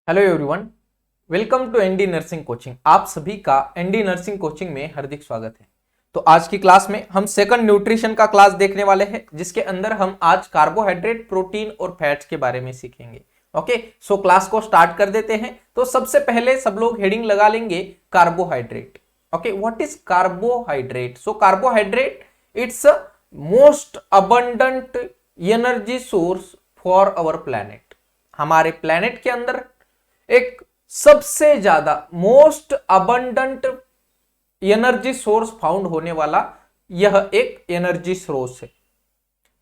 Hello everyone, welcome to ND nursing coaching. आप सभी का एनडी नर्सिंग कोचिंग में हार्दिक स्वागत है। तो आज की क्लास में हम सेकंड न्यूट्रिशन का क्लास देखने वाले हैं, जिसके अंदर हम आज कार्बोहाइड्रेट, प्रोटीन और फैट्स के बारे में सीखेंगे। ओके, सो क्लास को स्टार्ट कर देते हैं। तो सबसे पहले सब लोग हेडिंग लगा लेंगे carbohydrate. Okay, what is carbohydrate? So carbohydrate it's most abundant energy source for our planet. हमारे प्लैनेट के अंदर एक सबसे ज्यादा most abundant energy source found होने वाला यह एक एनर्जी सोर्स है,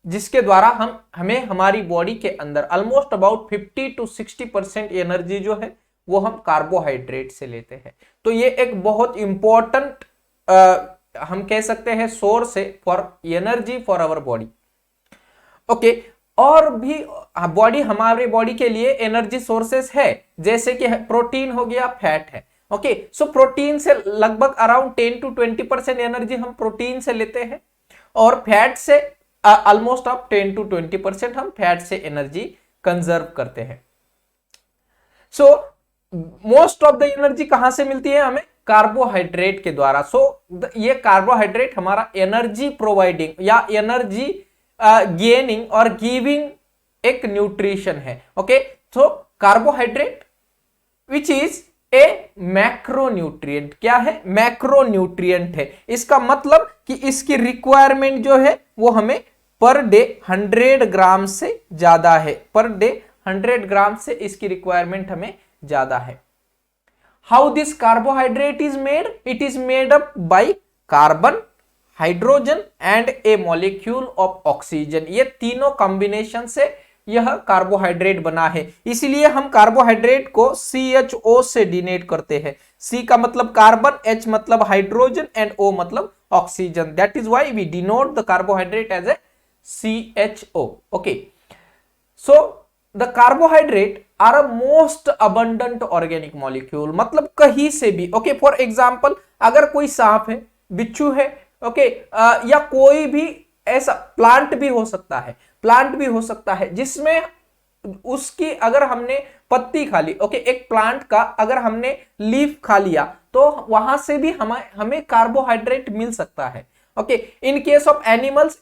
जिसके द्वारा हमें हमारी बॉडी के अंदर ऑलमोस्ट अबाउट 50 to 60% एनर्जी जो है वो हम कार्बोहाइड्रेट से लेते हैं। तो ये एक बहुत इंपॉर्टेंट हम कह सकते हैं सोर्स है for energy for our body. Okay, और भी बॉडी हमारे बॉडी के लिए एनर्जी सोर्सेस है, जैसे कि प्रोटीन हो गया, फैट है। ओके, सो प्रोटीन से लगभग अराउंड 10 to 20% एनर्जी हम प्रोटीन से लेते हैं, और फैट से ऑलमोस्ट आप 10 to 20% हम फैट से एनर्जी कंजर्व करते हैं। So most of the energy कहां से मिलती है हमें? कार्बोहाइड्रेट के द्वारा। सो ये कार्बोहाइड्रेट हमारा एनर्जी प्रोवाइडिंग या एनर्जी गेनिंग और गिविंग एक न्यूट्रिशन है। Okay, so carbohydrate which is A macronutrient. क्या है? मैक्रोन्यूट्रिएंट है। इसका मतलब कि इसकी रिक्वायरमेंट जो है वो हमें पर डे 100 ग्राम से ज्यादा है। पर डे 100 ग्राम से इसकी रिक्वायरमेंट हमें ज्यादा है। How this carbohydrate is made? It is made up by carbon, hydrogen and A molecule of oxygen. ये तीनों कॉम्बिनेशन से यह कार्बोहाइड्रेट बना है। इसलिए हम कार्बोहाइड्रेट को CHO से डिनोट करते हैं। C का मतलब कार्बन, H मतलब हाइड्रोजन एंड O मतलब oxygen. That is why we denote the carbohydrate as a CHO। Okay, so the carbohydrate are a most abundant organic molecule. मतलब कहीं से भी। ओके, फॉर एग्जाम्पल अगर कोई सांप है, बिच्छू है, ओके, या कोई भी ऐसा प्लांट भी हो सकता है, जिसमें उसकी अगर हमने पत्ती खा ली, ओके, एक प्लांट का अगर हमने लीफ खा लिया तो वहां से भी हमें कार्बोहाइड्रेट मिल सकता है। Okay, in case of animals,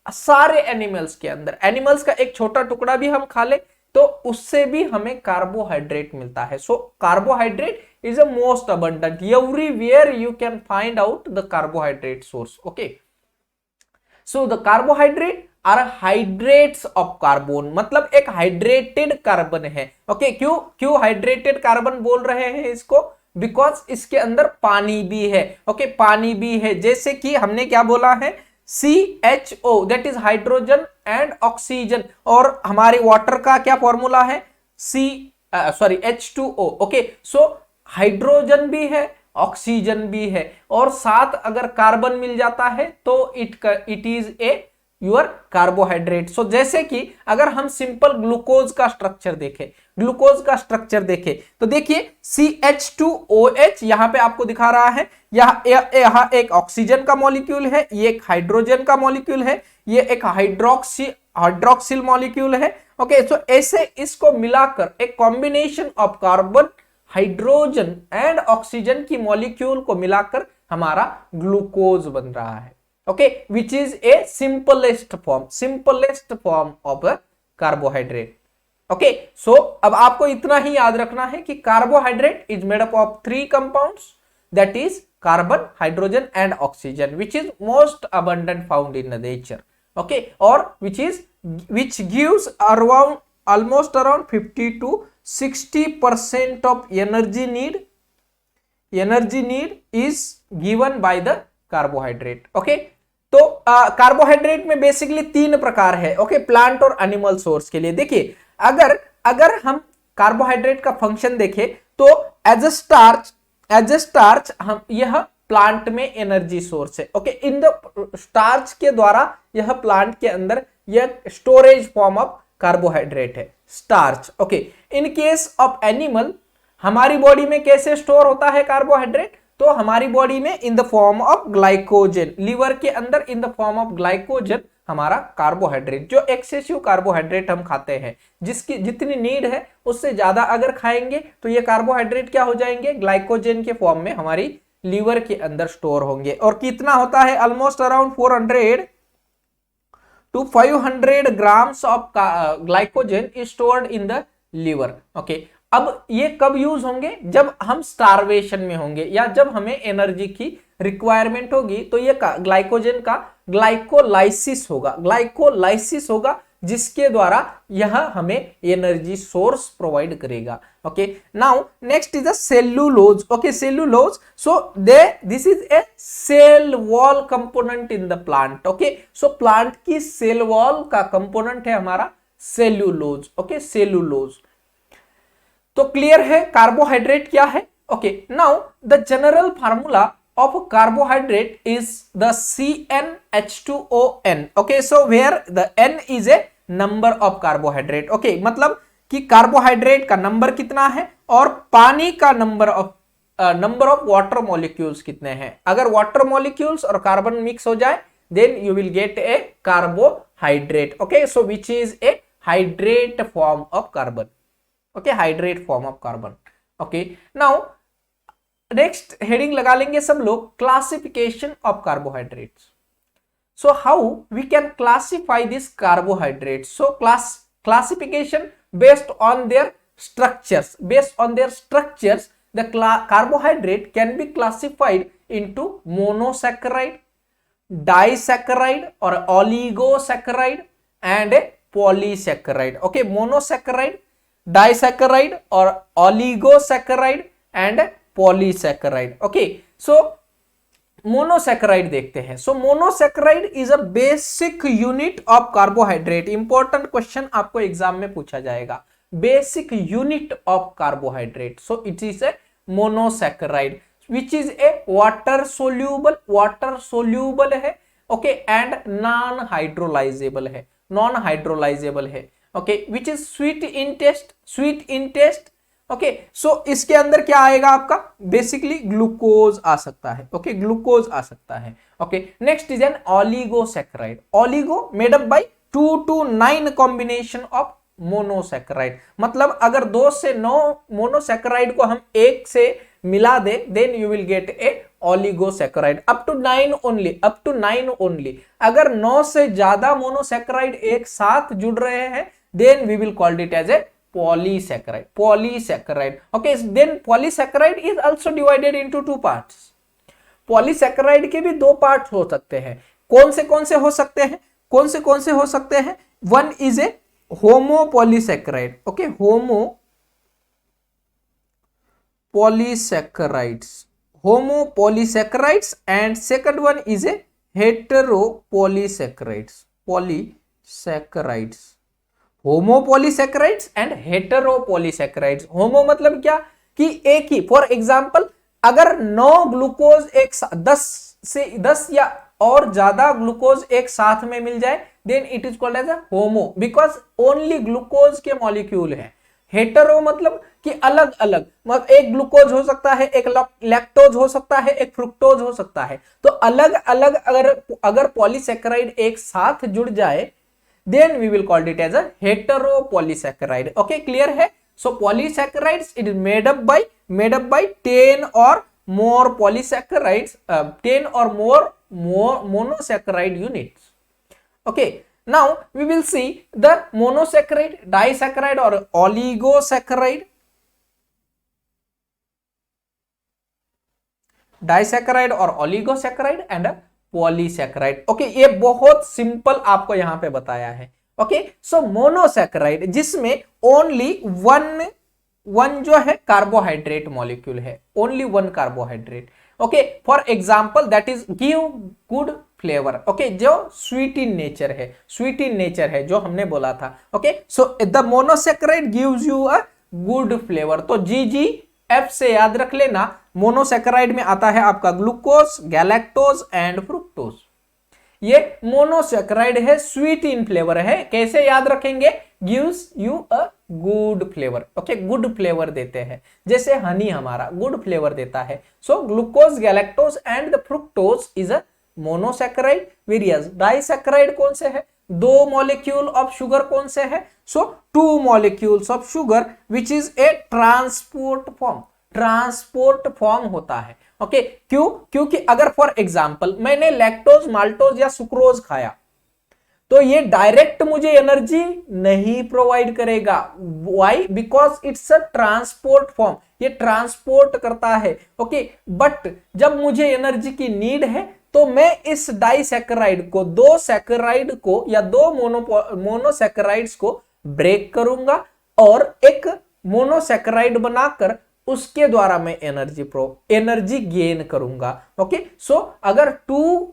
सारे एनिमल्स के अंदर एनिमल्स का एक छोटा टुकड़ा भी हम खा ले तो उससे भी हमें कार्बोहाइड्रेट मिलता है। So carbohydrate is a most abundant. Everywhere you can find out the carbohydrate source. Okay, so the carbohydrate are hydrates of carbon. मतलब एक हाइड्रेटेड कार्बन है। ओके, क्यों हाइड्रेटेड कार्बन बोल रहे हैं इसको? बिकॉज इसके अंदर पानी भी है। ओके, पानी भी है। जैसे कि हमने क्या बोला है? CHO, that is hydrogen and oxygen. और हमारे वाटर का क्या फॉर्मूला है? H2O। ओके, सो हाइड्रोजन भी है, ऑक्सीजन भी है, और साथ अगर कार्बन मिल जाता है तो it is a your carbohydrate. So जैसे कि अगर हम सिंपल ग्लूकोज का स्ट्रक्चर देखें तो देखिए CH2OH यहां पे आपको दिखा रहा है। यहां एक ऑक्सीजन का मॉलिक्यूल है, ये एक हाइड्रोजन का मॉलिक्यूल है, ये एक हाइड्रोक्सिल मॉलिक्यूल है। ओके, सो ऐसे इसको मिलाकर एक combination of carbon, hydrogen and oxygen की मॉलिक्यूल को मिलाकर हमारा ग्लूकोज बन रहा है। Okay, which is a simplest form of a carbohydrate. Okay, so अब आपको इतना ही याद रखना है कि carbohydrate is made up of 3 compounds, that is carbon, hydrogen and oxygen, which is most abundant found in nature. Okay, और which gives around almost around 50 to 60% of energy need is given by the carbohydrate. Okay, तो carbohydrate में basically 3 प्रकार है। Okay, plant और animal source के लिए। देखिए, अगर हम कार्बोहाइड्रेट का फंक्शन देखें तो एज अ स्टार्च हम यह प्लांट में एनर्जी सोर्स है। ओके, इन द स्टार्च के द्वारा यह प्लांट के अंदर यह स्टोरेज फॉर्म ऑफ कार्बोहाइड्रेट है, starch. Okay, in case of animal हमारी बॉडी में कैसे स्टोर होता है कार्बोहाइड्रेट? तो हमारी बॉडी में in the form of glycogen, liver के अंदर in the form of glycogen हमारा कार्बोहाइड्रेट, जो एक्सेसिव कार्बोहाइड्रेट हम खाते हैं, जिसकी जितनी नीड है उससे ज्यादा अगर खाएंगे तो ये कार्बोहाइड्रेट क्या हो जाएंगे, ग्लाइकोजन के फॉर्म में हमारी लीवर के अंदर स्टोर होंगे। और कितना होता है, almost around 400 to 500 grams of glycogen is stored in the liver। Okay, अब ये कब यूज होंगे, जब हम स्टारवेशन में होंगे या जब हमें एनर्जी की रिक्वायरमेंट होगी, तो ये ग्लाइकोजन का ग्लाइकोलाइसिस होगा, जिसके द्वारा यह हमें एनर्जी सोर्स प्रोवाइड करेगा। Okay, now next is the cellulose. Okay, cellulose, so this is a cell wall component in the plant. Okay, so plant की सेल वॉल का कंपोनेंट है हमारा सेल्यूलोज। Okay, cellulose. तो क्लियर है carbohydrate क्या है। Okay, now the general formula of carbohydrate is the CnH2ON। okay, so where the N is a number of carbohydrate। okay, मतलब कि कार्बोहाइड्रेट का नंबर कितना है और पानी का नंबर ऑफ वाटर मॉलिक्यूल्स कितने हैं। अगर वाटर मॉलिक्यूल्स और कार्बन मिक्स हो जाए then you will get a carbohydrate। okay, so which is a hydrate form of carbon। okay, hydrate form of carbon। okay, now next heading लगा लेंगे सब लोग, classification of carbohydrates. So how we can classify this carbohydrates. So classification based on their structures, the carbohydrate can be classified into monosaccharide, disaccharide और oligosaccharide and polysaccharide. Okay, monosaccharide, disaccharide और oligosaccharide and polysaccharide. Okay, so monosaccharide देखते हैं। So monosaccharide is a basic unit of carbohydrate. Important question आपको exam में पूछा जाएगा, basic unit of carbohydrate. So it is a monosaccharide which is a water soluble है। Okay, and non hydrolysable है। Okay, which is sweet in taste. Okay, so इसके अंदर क्या आएगा आपका, बेसिकली ग्लूकोज आ सकता है। ओके, ग्लूकोज आ सकता है। Okay, next is N oligosaccharide. Oligo made up bye 2 to 9 combination of monosaccharide. मतलब अगर 2 से 9 मोनोसैकेराइड को हम एक से मिला दे then you will get a oligosaccharide. Up to 9 only. अगर 9 से ज्यादा मोनोसैकेराइड एक साथ जुड़ रहे हैं then we will called it as a polysaccharide। okay, then polysaccharide is also divided into 2 parts। polysaccharide के भी 2 पार्ट हो सकते हैं। कौन से हो सकते हैं, one is a homopolysaccharides। okay, homopolysaccharides and second one is a heteropolysaccharides। Homopolysaccharides and heteropolysaccharides. Homo मतलब क्या कि एक ही, फॉर एग्जांपल अगर 9 ग्लूकोज 10 या और ज्यादा ग्लूकोज एक साथ में मिल जाए then it is called as a homo, because only glucose के मॉलिक्यूल है। हेटेरो मतलब कि अलग अलग, मतलब एक ग्लूकोज हो सकता है, एक लैक्टोज हो सकता है, एक फ्रुक्टोज हो सकता है। तो अलग अलग अगर पॉलीसैकेराइड एक साथ जुड़ जाए then we will call it as a heteropolysaccharide। okay, clear है। so polysaccharides it is made up by 10 or more polysaccharides, 10 or more monosaccharide units। okay, now we will see the monosaccharide, disaccharide or oligosacharide। disaccharide और oligosacharide and polysaccharide. Okay, ये बहुत simple आपको यहां पे बताया है। Okay, so monosaccharide जिसमें only one जो है कार्बोहाइड्रेट मॉलिक्यूल है, only 1 carbohydrate. Okay, for example that is give good flavour. Okay, जो स्वीट इन नेचर है जो हमने बोला था। Okay, so the monosaccharide gives you a good flavour. तो GGF से याद रख लेना, मोनोसैकेराइड में आता है आपका ग्लूकोज, गैलेक्टोज एंड फ्रुक्टोज। ये मोनोसैकेराइड है, स्वीट इन फ्लेवर है। कैसे याद रखेंगे, gives you a good flavour. Okay, good flavour देते हैं, जैसे हनी हमारा गुड फ्लेवर देता है। So glucose, galactose and the fructose is a monosaccharide, various disaccharide कौन से है, 2 मॉलिक्यूल ऑफ शुगर कौन से है, सो 2 molecules of sugar which is A transport form, transport form होता है। ओके क्यों, क्योंकि अगर फॉर एग्जांपल मैंने लैक्टोज, माल्टोज या सुक्रोज खाया तो ये डायरेक्ट मुझे एनर्जी नहीं प्रोवाइड करेगा। Why, because it's a transport form, ये ट्रांसपोर्ट करता है। ओके बट जब मुझे एनर्जी की नीड है तो मैं इस डाइसैकेराइड को, 2 सैकेराइड को या 2 मोनोसैकेराइड्स को ब्रेक करूंगा और एक मोनोसैकेराइड बनाकर उसके द्वारा मैं एनर्जी गेन करूंगा। ओके सो अगर 2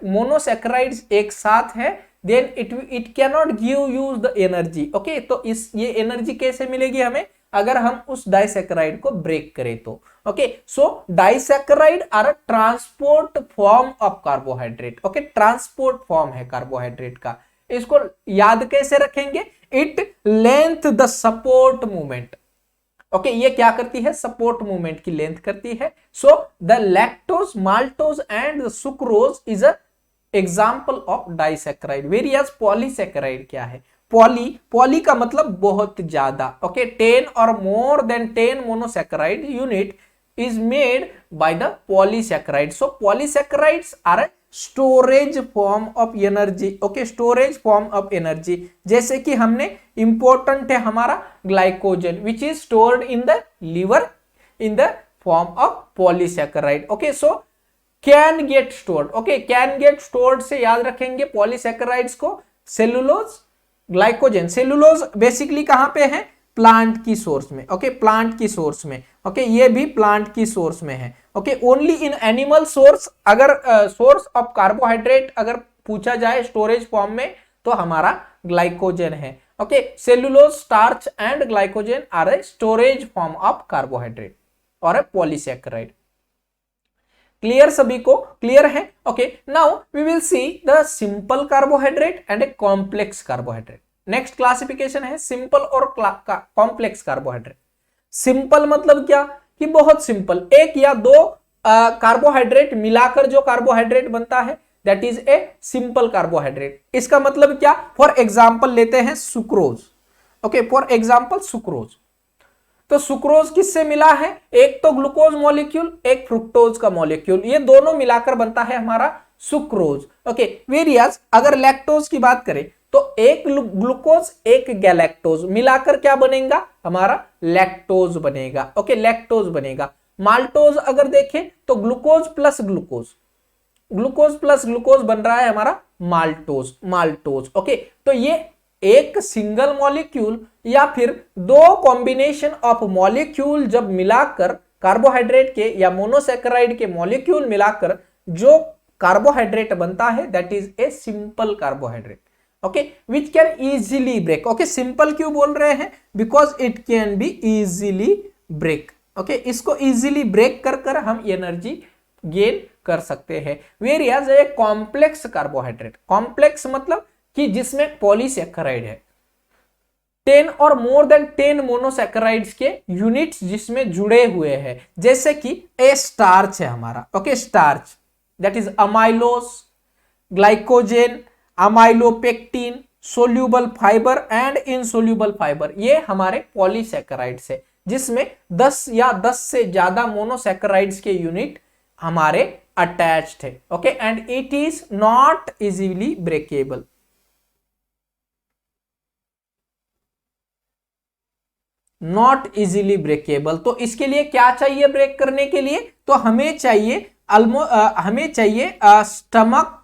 मोनोसैकेराइड्स एक साथ है then it cannot give you the energy। Okay तो ये एनर्जी कैसे मिलेगी हमें, अगर हम उस डाइसैकेराइड को ब्रेक करें तो। Okay so disaccharide are a transport form of carbohydrate. Okay transport form है कार्बोहाइड्रेट का, इसको याद कैसे रखेंगे, it length the support movement. Okay ये क्या करती है, सपोर्ट मूवमेंट की लेंथ करती है। So the lactose, maltose and sucrose is a example of disaccharide. Various polysaccharide क्या है, पॉली का मतलब बहुत ज्यादा। ओके 10 और more than 10 monosaccharide unit is made by the polysaccharide. So polysaccharides are a storage form of energy. Okay storage form of energy, जैसे कि हमने इंपॉर्टेंट है हमारा glycogen which is stored in the liver in the form of polysaccharide. Okay so can get stored. Okay can get stored से याद रखेंगे polysaccharides को, cellulose, glycogen. Cellulose basically कहां पे है, प्लांट की सोर्स में। ओके प्लांट की सोर्स में। ओके ये भी प्लांट की सोर्स में है। Okay only in animal source, अगर सोर्स ऑफ कार्बोहाइड्रेट अगर पूछा जाए स्टोरेज फॉर्म में तो हमारा ग्लाइकोजन है। Okay cellulose, starch and glycogen are a storage form of carbohydrate और ए पॉलीसैकेराइड। क्लियर, सभी को क्लियर है। Okay now we will see the simple carbohydrate and a complex carbohydrate. Next classification है simple और complex carbohydrate. Simple मतलब क्या, कि बहुत सिंपल, एक या 2 कार्बोहाइड्रेट मिलाकर जो कार्बोहाइड्रेट बनता है that is a simple carbohydrate. इसका मतलब क्या, फॉर एग्जांपल लेते हैं sucrose. Okay for example sucrose, तो सुक्रोज किससे मिला है, एक तो ग्लूकोज मॉलिक्यूल, एक फ्रुक्टोज का मॉलिक्यूल, ये दोनों मिलाकर बनता है हमारा सुक्रोज। ओके वेरियस अगर लैक्टोज की बात करें तो एक ग्लूकोज एक गैलेक्टोज मिलाकर क्या बनेगा, हमारा लैक्टोज बनेगा। ओके लैक्टोज बनेगा। माल्टोज अगर देखें तो glucose plus glucose, glucose plus glucose बन रहा है हमारा माल्टोज, माल्टोज। ओके तो ये एक सिंगल मॉलिक्यूल या फिर 2 कॉम्बिनेशन ऑफ मॉलिक्यूल जब मिलाकर कार्बोहाइड्रेट के या मोनोसैकेराइड के मॉलिक्यूल मिलाकर जो कार्बोहाइड्रेट बनता है that is a simple carbohydrate. Okay which can easily break. Okay simple क्यों बोल रहे हैं, because it can be easily break. Okay इसको इजीली ब्रेक कर कर हम एनर्जी गेन कर सकते हैं। Whereas a complex carbohydrate, complex मतलब कि जिसमें पॉलीसैकेराइड है, 10 और मोर देन 10 मोनोसैकेराइड्स के यूनिट्स जिसमें जुड़े हुए हैं, जैसे कि ए स्टार्च है हमारा। Okay starch that is amylose, glycogen, amylopectin, soluble fibre and insoluble fibre, ये हमारे पॉलीसैकेराइड्स है जिसमें 10 या 10 से ज्यादा मोनोसैकेराइड्स के यूनिट हमारे अटैच्ड है। Okay and it is not easily breakable. Not easily breakable, तो इसके लिए क्या चाहिए ब्रेक करने के लिए, तो हमें चाहिए stomach,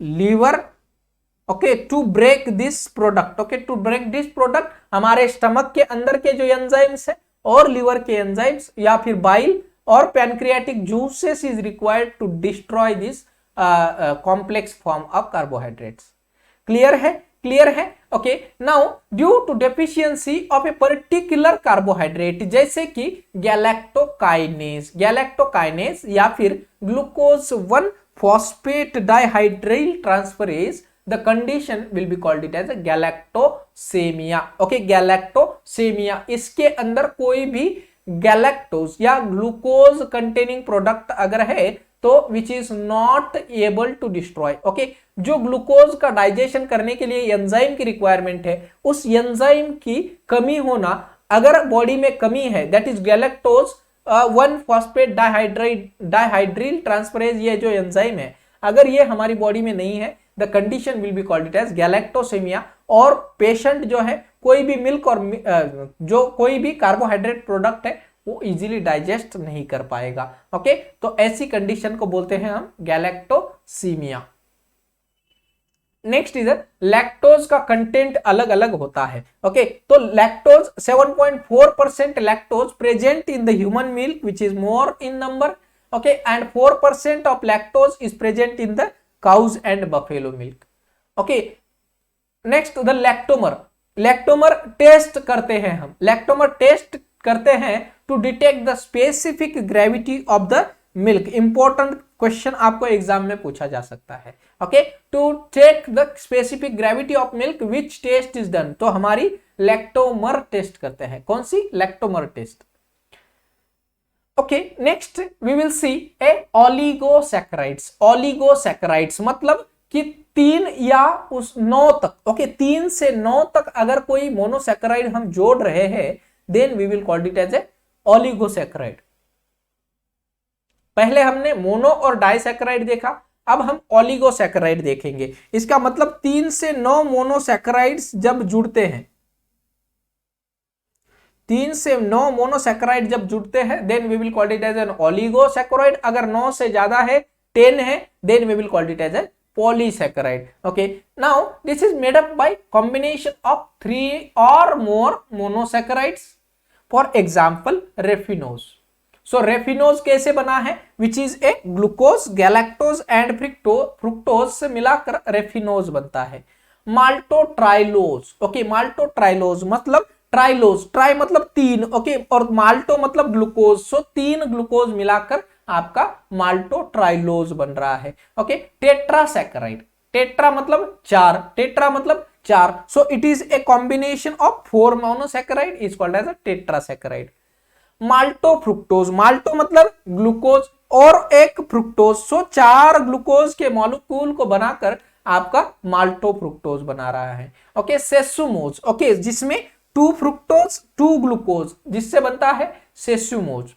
liver. Okay to break this product. Okay to break this product हमारे स्टमक के अंदर के जो एंजाइम्स है और लीवर के एंजाइम्स या फिर बाइल और pancreatic juices is required to destroy this complex form of carbohydrates. Clear है, क्लियर है। Okay now due to deficiency of a particular carbohydrate, जैसे कि गैलेक्टोकाइनेज, गैलेक्टोकाइनेज या फिर glucose 1 phosphate dihydryl transferase, the condition will be called it as a galactosemia। Okay galactosemia, इसके अंदर कोई भी गैलेक्टोज या ग्लूकोज कंटेनिंग प्रोडक्ट अगर है तो which is not able to destroy. Okay, जो ग्लूकोज का डाइजेशन करने के लिए एंजाइम की रिक्वायरमेंट है, उस एंजाइम की कमी होना, अगर बॉडी में कमी है, that is galactose 1 phosphate dihydryl transferase, ये जो एंजाइम है अगर ये हमारी बॉडी में नहीं है, the condition will be called it as galactosemia. और पेशेंट जो है कोई भी मिल्क और जो कोई भी कार्बोहाइड्रेट प्रोडक्ट है वो इजीली डाइजेस्ट नहीं कर पाएगा। ओके, तो ऐसी कंडीशन को बोलते हैं हम गैलेक्टोसीमिया। नेक्स्ट इज लैक्टोज का कंटेंट अलग अलग होता है। ओके, तो lactose 7.4% lactose present in the human milk which is more in number. Okay, and 4% of lactose is present in the cows and buffalo milk. Okay, next the lactometer. Lactometer test करते हैं हम, lactometer test करते हैं to detect the specific gravity of the milk. Important question आपको exam में पूछा जा सकता है। Okay, to check the specific gravity of milk which test is done, तो हमारी लैक्टोमर टेस्ट करते हैं। कौन सी? Lactometer test. Okay, next we will see a oligosaccharides. Oligosaccharides मतलब कि 3 या उस 9 तक, ओके 3 से 9 तक अगर कोई मोनोसैकेराइड हम जोड़ रहे हैं, then we will called it as a oligosaccharide. पहले हमने मोनो और डाइसैकेराइड देखा, अब हम ओलिगोसैकेराइड देखेंगे। इसका मतलब 3 से 9 मोनोसैकेराइड्स जब जुड़ते हैं, 3 से 9 मोनोसैकेराइड जब जुड़ते हैं, then we will call it as an oligosaccharide. अगर 9 से ज्यादा है, 10 है, then we will call it as a polysaccharide. Okay, now this is made up by combination of 3 or more monosaccharides. For example, raffinose. So raffinose कैसे बना है? Which is a glucose, galactose and fructose से मिलाकर raffinose बनता है। maltotrilose. Okay, maltotrilose मतलब ट्राइलोज, try मतलब 3, okay, और माल्टो मतलब ग्लूकोज, सो 3 ग्लूकोज मिलाकर आपका माल्टोट्राइलोज बन रहा है। ओके, टेट्रासैकेराइड, टेट्रा मतलब 4, टेट्रा मतलब 4, so it is a combination of 4 monosaccharide, is called as a tetrasaccharide. Malto fructose, malto मतलब ग्लूकोज और एक फ्रुक्टोज, सो 4 ग्लूकोज के मॉलिक्यूल को बनाकर आपका माल्टो फ्रुक्टोज बना रहा है। ओके, सेसुमोज, ओके, जिसमें 2 फ्रुक्टोज 2 ग्लूकोज, जिससे बनता है सेसुमोज।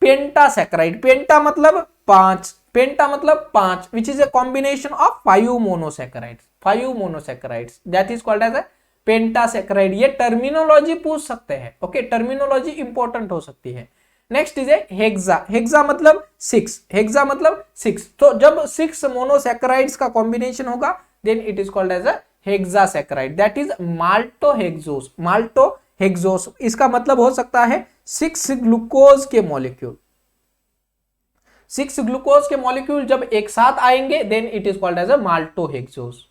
पेंटासैकेराइड, पेंटा मतलब 5, पेंटा मतलब 5, which is a combination of 5 monosaccharides, 5 monosaccharides, that is called as a pentasaccharide. ये टर्मिनोलॉजी पूछ सकते हैं। ओके, टर्मिनोलॉजी इंपॉर्टेंट हो सकती है। Next is a hexa, hexa मतलब 6, हेक्सा मतलब 6, तो जब 6 मोनोसैकेराइड्स का कॉम्बिनेशन होगा, then it is called as a hexasaccharide, that is maltohexose, maltohexose. इसका मतलब हो सकता है 6 ग्लूकोज के मॉलिक्यूल, 6 ग्लूकोज के मॉलिक्यूल जब एक साथ आएंगे, then it is called as a maltohexose.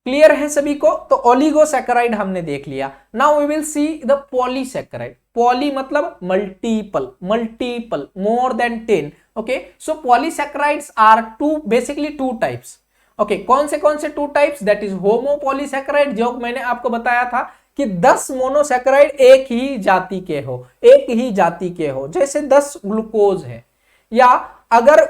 Clear है सभी को? तो ओलिगोसैकेराइड हमने देख लिया। Now we will see the polysaccharide. Poly मतलब multiple, multiple, more than 10। Okay, so polysaccharides are basically 2 types. Okay, कौन से 2 टाइप्स? दैट इज होमोपॉलीसैकेराइड, जो मैंने आपको बताया था कि 10 मोनोसैकेराइड एक ही जाति के हो, एक ही जाति के हो, जैसे 10 ग्लूकोज है, या अगर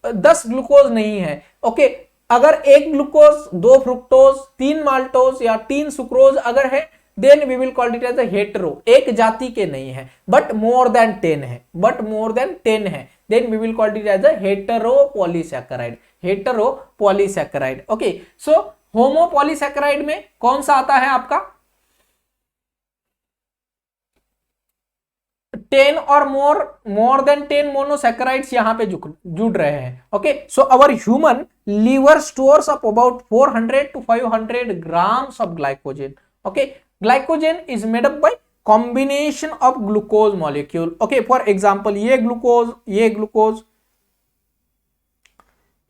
10 ग्लूकोज नहीं है, ओके, अगर 1 ग्लूकोज 2 फ्रुक्टोज 3 माल्टोज या 3 सुक्रोज अगर है, then we will call it as a hetero, एक जाति के नहीं है, बट मोर देन 10 है, बट मोर देन 10 है, then we will call it as a heteropolysaccharide, heteropolysaccharide. Okay, so homopolysaccharide में कौन सा आता है आपका? 10 और मोर देन 10 मोनोसैकेराइड्स यहां पे जुड़ रहे हैं। Okay, so our human liver stores up about 400 to 500 grams of glycogen. Okay, glycogen is made up by combination of glucose molecule. Okay, for example, ये ग्लूकोज,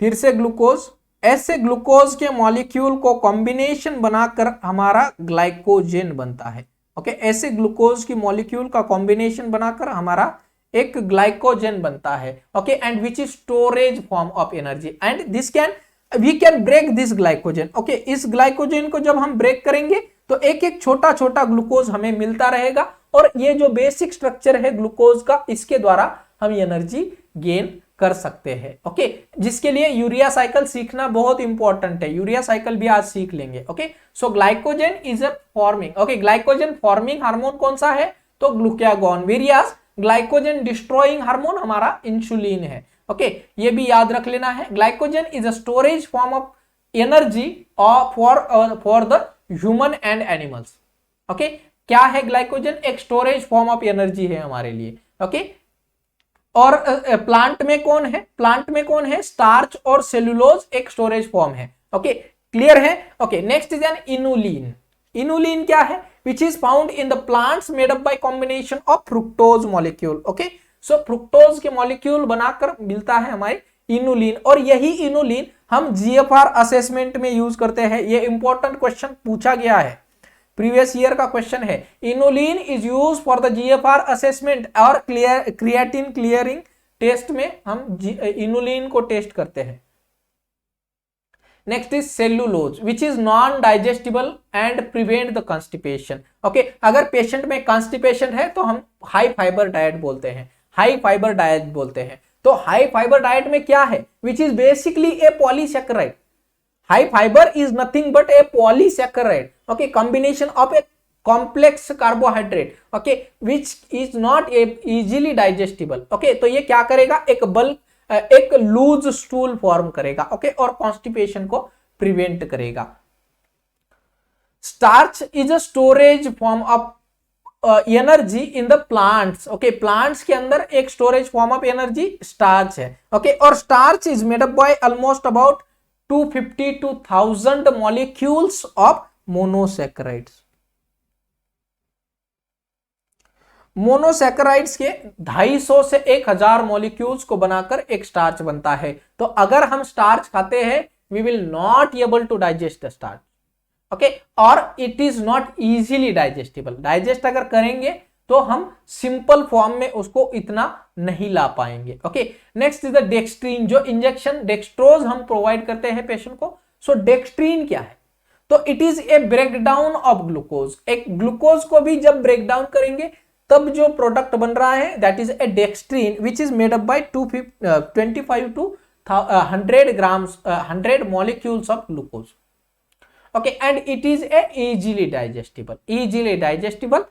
फिर से ग्लूकोज, ऐसे ग्लूकोज के मॉलिक्यूल को कॉम्बिनेशन बनाकर हमारा ग्लाइकोजेन बनता है। ओके, ऐसे ग्लूकोज की मॉलिक्यूल का कॉम्बिनेशन बनाकर हमारा एक ग्लाइकोजेन बनता है। Okay, and which is storage form of energy, and this we can break this glycogen. Okay, इस ग्लाइकोजेन को जब हम ब्रेक करेंगे तो एक एक छोटा छोटा ग्लूकोज हमें मिलता रहेगा, और ये जो बेसिक स्ट्रक्चर है ग्लूकोज का, इसके द्वारा हम एनर्जी गेन कर सकते हैं। ओके, जिसके लिए यूरिया साइकिल सीखना बहुत इंपॉर्टेंट है, यूरिया साइकिल भी आज सीख लेंगे। Okay, so glycogen is a forming, okay, glycogen forming hormone कौन सा है, तो glucagon, various glycogen destroying hormone हमारा इंसुलिन है। ओके, ये भी याद रख लेना है। Glycogen is a storage form of energy for the human and animals. Okay, क्या है ग्लाइकोजन, एक स्टोरेज फॉर्म ऑफ एनर्जी है हमारे लिए। ओके, और प्लांट में कौन है, प्लांट में कौन है, स्टार्च और सेलुलोज एक स्टोरेज फॉर्म है। ओके, क्लियर है। Okay, next is N inulin. Inulin क्या है, which is found in the plants made up bye combination of fructose molecule. Okay, so fructose के मॉलिक्यूल बनाकर मिलता है हमारे इनुलिन, और यही इनुलिन हम जीएफआर असेसमेंट में यूज करते हैं। ये इंपॉर्टेंट क्वेश्चन पूछा गया है, प्रीवियस ईयर का क्वेश्चन है। Inulin is use for the GFR assessment और क्रिएटिन क्लियरिंग टेस्ट में हम इनुलिन को टेस्ट करते हैं। Next is cellulose which is non digestible and prevent the constipation. Okay, अगर पेशेंट में कॉन्स्टिपेशन है तो हम हाई फाइबर डाइट बोलते हैं, हाई फाइबर डाइट बोलते हैं। तो हाई फाइबर डाइट में क्या है, which is basically A polysaccharide. High fibre is nothing but A polysaccharide, okay, combination of A complex carbohydrate, okay, which is not easily digestible. Okay, तो ये क्या करेगा, एक लूज स्टूल फॉर्म करेगा। Okay, और कॉन्स्टिपेशन को प्रिवेंट करेगा। Starch is a storage form of energy in the plants. Okay, plants के अंदर एक storage form of energy starch है। ओके, और starch is made up by almost about 250 to 1000 molecules of monosaccharides। Monosaccharides के 250 से 1000 molecules को बनाकर एक स्टार्च बनता है। तो अगर हम स्टार्च खाते हैं, we will not able to digest the starch. Okay, और it is not easily digestible. Digest अगर करेंगे तो हम सिंपल फॉर्म में उसको इतना नहीं ला पाएंगे। ओके, नेक्स्ट इज द डेक्स्ट्रीन, जो इंजेक्शन डेक्सट्रोज हम प्रोवाइड करते हैं पेशेंट को। सो डेक्स्ट्रीन क्या है, तो it is A breakdown of glucose. एक ग्लूकोज को भी जब ब्रेकडाउन करेंगे तब जो प्रोडक्ट बन रहा है that is a dextrin which is made up by 25 to 100 grams 100 molecules of glucose. Okay, and it is a easily digestible,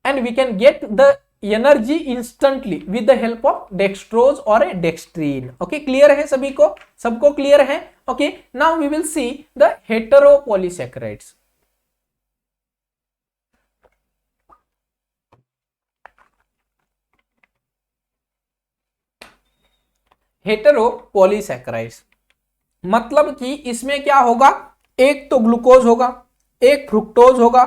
and we can get the energy instantly with the help of dextrose or a dextrine. Okay, clear है सभी को, सबको clear है। Okay, now we will see the heteropolysaccharides। हेटेरोपॉलीसैकेराइड्स मतलब कि इसमें क्या होगा, एक तो ग्लूकोज होगा, एक फ्रुक्टोज होगा,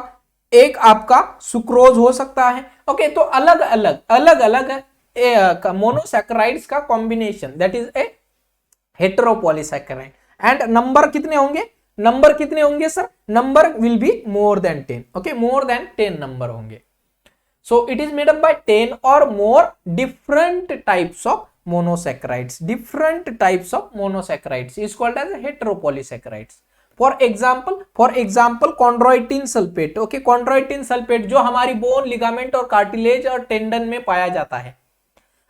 एक आपका सुक्रोज हो सकता है। ओके, तो अलग अलग मोनोसैकेराइड्स का combination that is a heteropolysaccharide. And number कितने होंगे sir, number will be more than 10। Okay, more than 10 number होंगे। So it is made up by 10 और more different types of monosaccharides is called as heteropolysaccharides। for example chondroitin sulfate। Okay, chondroitin sulfate जो हमारी bone, ligament और cartilage और tendon में पाया जाता है।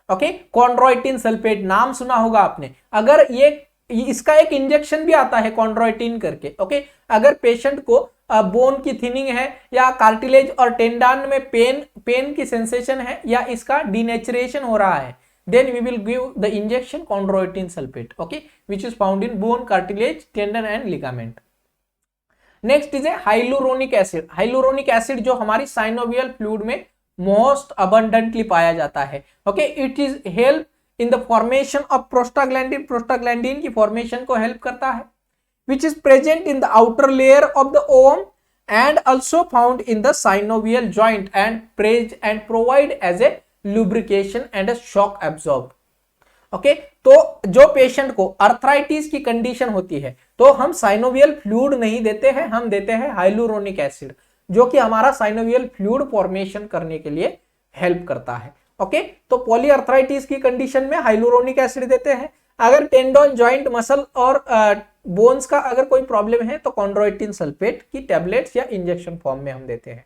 ओके, chondroitin sulfate नाम सुना होगा आपने। अगर ये इसका एक इंजेक्शन भी आता है chondroitin करके। ओके, अगर पेशेंट को बोन की थिनिंग है या कार्टिलेज और टेंडन में पेन की सेंसेशन है या इसका डिनेचुरेशन हो रहा है, then we will give the injection chondroitin sulfate, okay, which is found in bone, cartilage, tendon and ligament। next is a hyaluronic acid। hyaluronic acid जो हमारी synovial fluid में most abundantly पाया जाता है। okay, it is help in the formation of prostaglandin। prostaglandin की formation को help करता है, which is present in the outer layer of the ovum and also found in the synovial joint and provide as a lubrication and shock absorb. Okay, तो जो patient को arthritis की condition होती है तो हम साइनोवियल फ्लूइड नहीं देते हैं, हम देते हैं हाइलुरोनिक एसिड, जो कि हमारा साइनोवियल फ्लूइड फॉर्मेशन करने के लिए हेल्प करता है। ओके, तो पॉलीअर्थराइटिस की कंडीशन में हाइलुरोनिक एसिड देते हैं। अगर टेंडन, जॉइंट, मसल और बोन्स का अगर कोई प्रॉब्लम है तो chondroitin सल्फेट की टेबलेट्स या इंजेक्शन फॉर्म में हम देते हैं।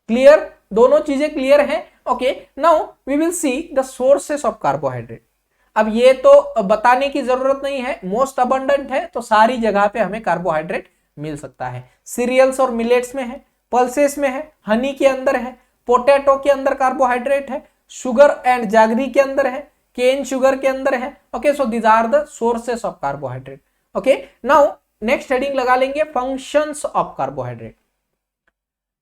क्लियर, दोनों चीजें क्लियर हैं। Okay, now we will see the sources of carbohydrate. अब ये तो बताने की जरूरत नहीं है, मोस्ट अबंडेंट है, तो सारी जगह पे हमें कार्बोहाइड्रेट मिल सकता है। सीरियल्स और मिलेट्स में है, पल्सेस में है, हनी के अंदर है, पोटैटो के अंदर कार्बोहाइड्रेट है, शुगर एंड जैगरी के अंदर है, केन शुगर के अंदर है। Okay, so these are the sources of carbohydrate. Okay, now next heading लगा लेंगे फंक्शंस ऑफ कार्बोहाइड्रेट।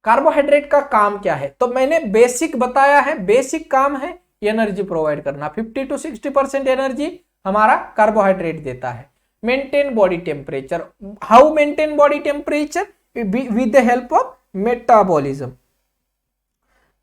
कार्बोहाइड्रेट का काम क्या है? तो मैंने बेसिक बताया है, बेसिक काम है एनर्जी प्रोवाइड करना। 50 to 60% एनर्जी हमारा कार्बोहाइड्रेट देता है। Maintain body temperature. How maintain body temperature? With the help of metabolism.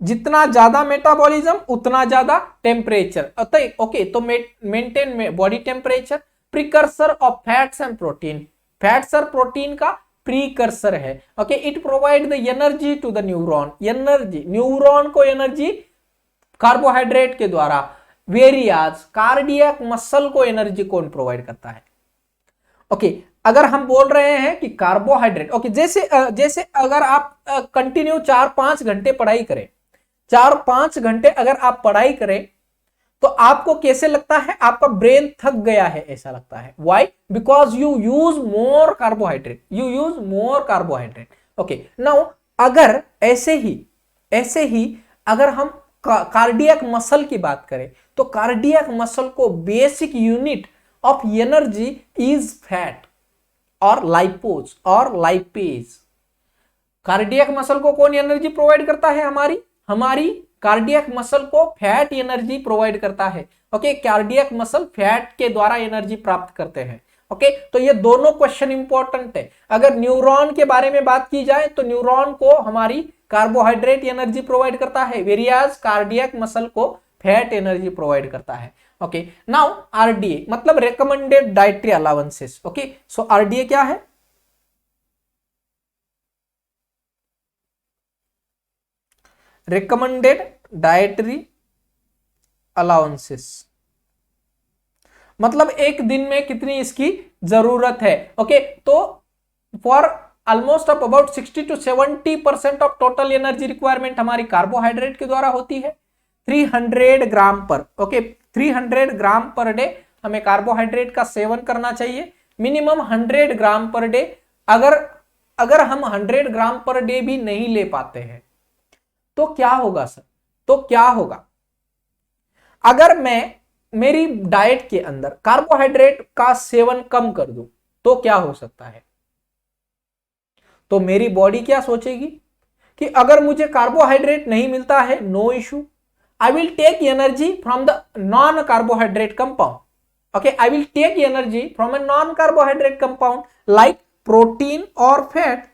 जितना ज्यादा मेटाबॉलिज्म उतना ज्यादा टेम्परेचर। ओके, तो maintain body temperature. Precursor of fats and protein. Fats और प्रोटीन का प्रीकर्सर है। Okay, it provide the energy to the neuron. Energy, neuron को energy carbohydrate के द्वारा। वेरियाज, कार्डियक मसल को एनर्जी कौन प्रोवाइड करता है? ओके, अगर हम बोल रहे हैं कि कार्बोहाइड्रेट, ओके, जैसे अगर आप कंटिन्यू 4-5 घंटे पढ़ाई करें, 4-5 घंटे अगर आप पढ़ाई करें तो आपको कैसे लगता है? आपका ब्रेन थक गया है ऐसा लगता है। Why? Because you use more carbohydrate, you use more carbohydrate. Okay, now अगर ऐसे ही अगर हम कार्डियक मसल की बात करें तो कार्डियक मसल को basic unit of energy is fat और लाइपोज और लाइपेज। कार्डियक मसल को कौन एनर्जी प्रोवाइड करता है? हमारी कार्डियक मसल को फैट एनर्जी प्रोवाइड करता है। ओके, कार्डियक मसल फैट के द्वारा एनर्जी प्राप्त करते हैं। ओके, तो ये दोनों क्वेश्चन इंपॉर्टेंट है। अगर न्यूरॉन के बारे में बात की जाए तो न्यूरॉन को हमारी कार्बोहाइड्रेट एनर्जी प्रोवाइड करता है, वेरियाज कार्डियक मसल को फैट एनर्जी प्रोवाइड करता है। ओके, नाउ आरडीए मतलब रिकमेंडेड डाइटरी अलाउंसेस। ओके, सो आरडीए क्या है? रिकमेंडेड डाइटरी अलाउंसेस मतलब एक दिन में कितनी इसकी जरूरत है। ओके, तो for almost about 60 to 70% of total energy requirement हमारी कार्बोहाइड्रेट के द्वारा होती है। 300 ग्राम पर, ओके, 300 ग्राम पर डे हमें कार्बोहाइड्रेट का सेवन करना चाहिए। मिनिमम 100 ग्राम पर डे। अगर हम 100 ग्राम पर डे भी नहीं ले पाते हैं तो क्या होगा सर? तो क्या होगा अगर मैं मेरी डाइट के अंदर कार्बोहाइड्रेट का सेवन कम कर दूं तो क्या हो सकता है? तो मेरी बॉडी क्या सोचेगी कि अगर मुझे कार्बोहाइड्रेट नहीं मिलता है, no issue, I will take energy from the non carbohydrate compound. Okay, I will take energy from a non carbohydrate compound like protein और फैट।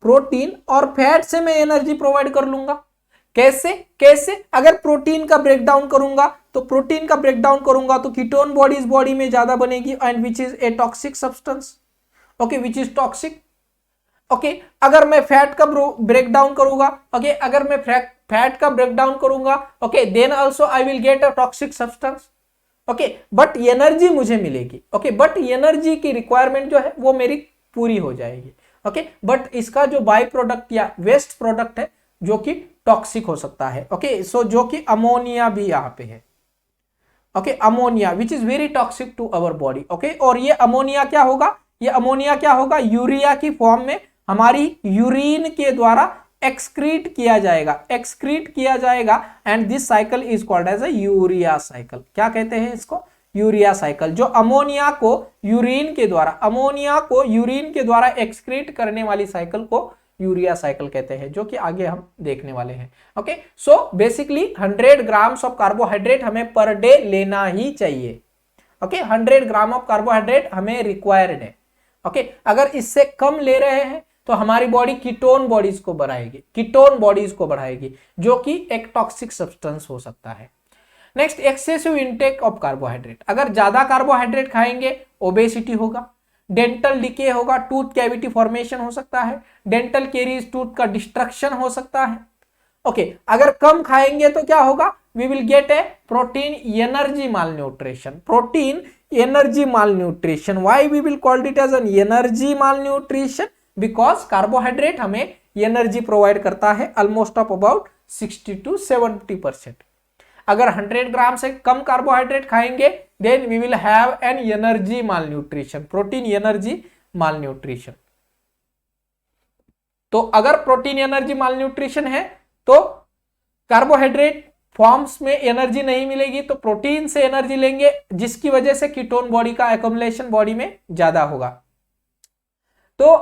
प्रोटीन और फैट से मैं एनर्जी प्रोवाइड कर लूंगा। कैसे? अगर प्रोटीन का ब्रेकडाउन करूंगा तो कीटोन बॉडीज बॉडी में ज्यादा बनेगी and which is a toxic substance. Okay, which is toxic. Okay, अगर मैं फैट का ब्रेकडाउन करूंगा, ओके, अगर मैं फैट का ब्रेकडाउन करूंगा, okay, then also I will get a toxic substance. Okay, but energy मुझे मिलेगी। ओके, बट एनर्जी की रिक्वायरमेंट जो है वो मेरी पूरी हो जाएगी। ओके, बट इसका जो बाई प्रोडक्ट या वेस्ट प्रोडक्ट है जो कि टॉक्सिक हो सकता है। ओके, सो जो कि अमोनिया भी यहाँ पे है। Okay, ammonia which is very toxic to our body. Okay, और ये अमोनिया क्या होगा? यूरिया की फॉर्म में हमारी यूरिन के द्वारा एक्सक्रीट किया जाएगा and this cycle is called as a urea cycle. क्या कहते हैं इसको? Urea cycle. जो अमोनिया को यूरिन के द्वारा एक्सक्रीट करने वाली साइकिल को यूरिया साइकिल कहते हैं, जो कि आगे हम देखने वाले हैं। Okay, so basically 100 grams of carbohydrate हमें पर डे लेना ही चाहिए। ओके, 100 ग्राम ऑफ कार्बोहाइड्रेट हमें रिक्वायर्ड है। ओके, अगर इससे कम ले रहे हैं तो हमारी बॉडी कीटोन बॉडीज को बढ़ाएगी, जो कि एक टॉक्सिक सब्सटेंस हो सकता है। Next, excessive intake of carbohydrate. अगर ज्यादा कार्बोहाइड्रेट खाएंगे ओबेसिटी होगा, डेंटल डिके होगा, टूथ कैविटी फॉर्मेशन हो सकता है, डेंटल कैरीज, टूथ का डिस्ट्रक्शन हो सकता है। ओके, अगर कम खाएंगे तो क्या होगा? We will get a protein energy malnutrition. Why we will called it as an energy malnutrition? Because carbohydrate हमें एनर्जी प्रोवाइड करता है ऑलमोस्ट ऑफ अबाउट 60 to 70%। अगर 100 ग्राम से कम कार्बोहाइड्रेट खाएंगे then we will have an energy malnutrition, protein energy malnutrition. तो अगर protein energy माल nutrition है तो कार्बोहाइड्रेट फॉर्म्स में एनर्जी नहीं मिलेगी, तो प्रोटीन से एनर्जी लेंगे जिसकी वजह से कीटोन बॉडी का एक्युमुलेशन बॉडी में ज्यादा होगा। तो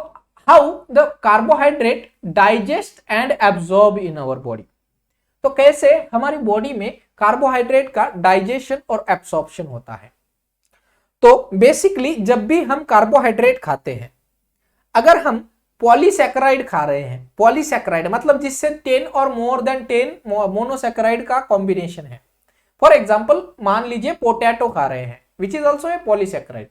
how the carbohydrate digest and absorb in our body, तो कैसे हमारी बॉडी में कार्बोहाइड्रेट का डाइजेशन और एब्सॉर्प्शन होता है। तो बेसिकली जब भी हम कार्बोहाइड्रेट खाते हैं, अगर हम पॉलीसैकेराइड खा रहे हैं, पॉलीसैकेराइड मतलब जिससे 10 और मोर देन 10 मोनोसैकेराइड का कॉम्बिनेशन है। फॉर एग्जांपल मान लीजिए पोटैटो खा रहे हैं which is also a polysaccharide.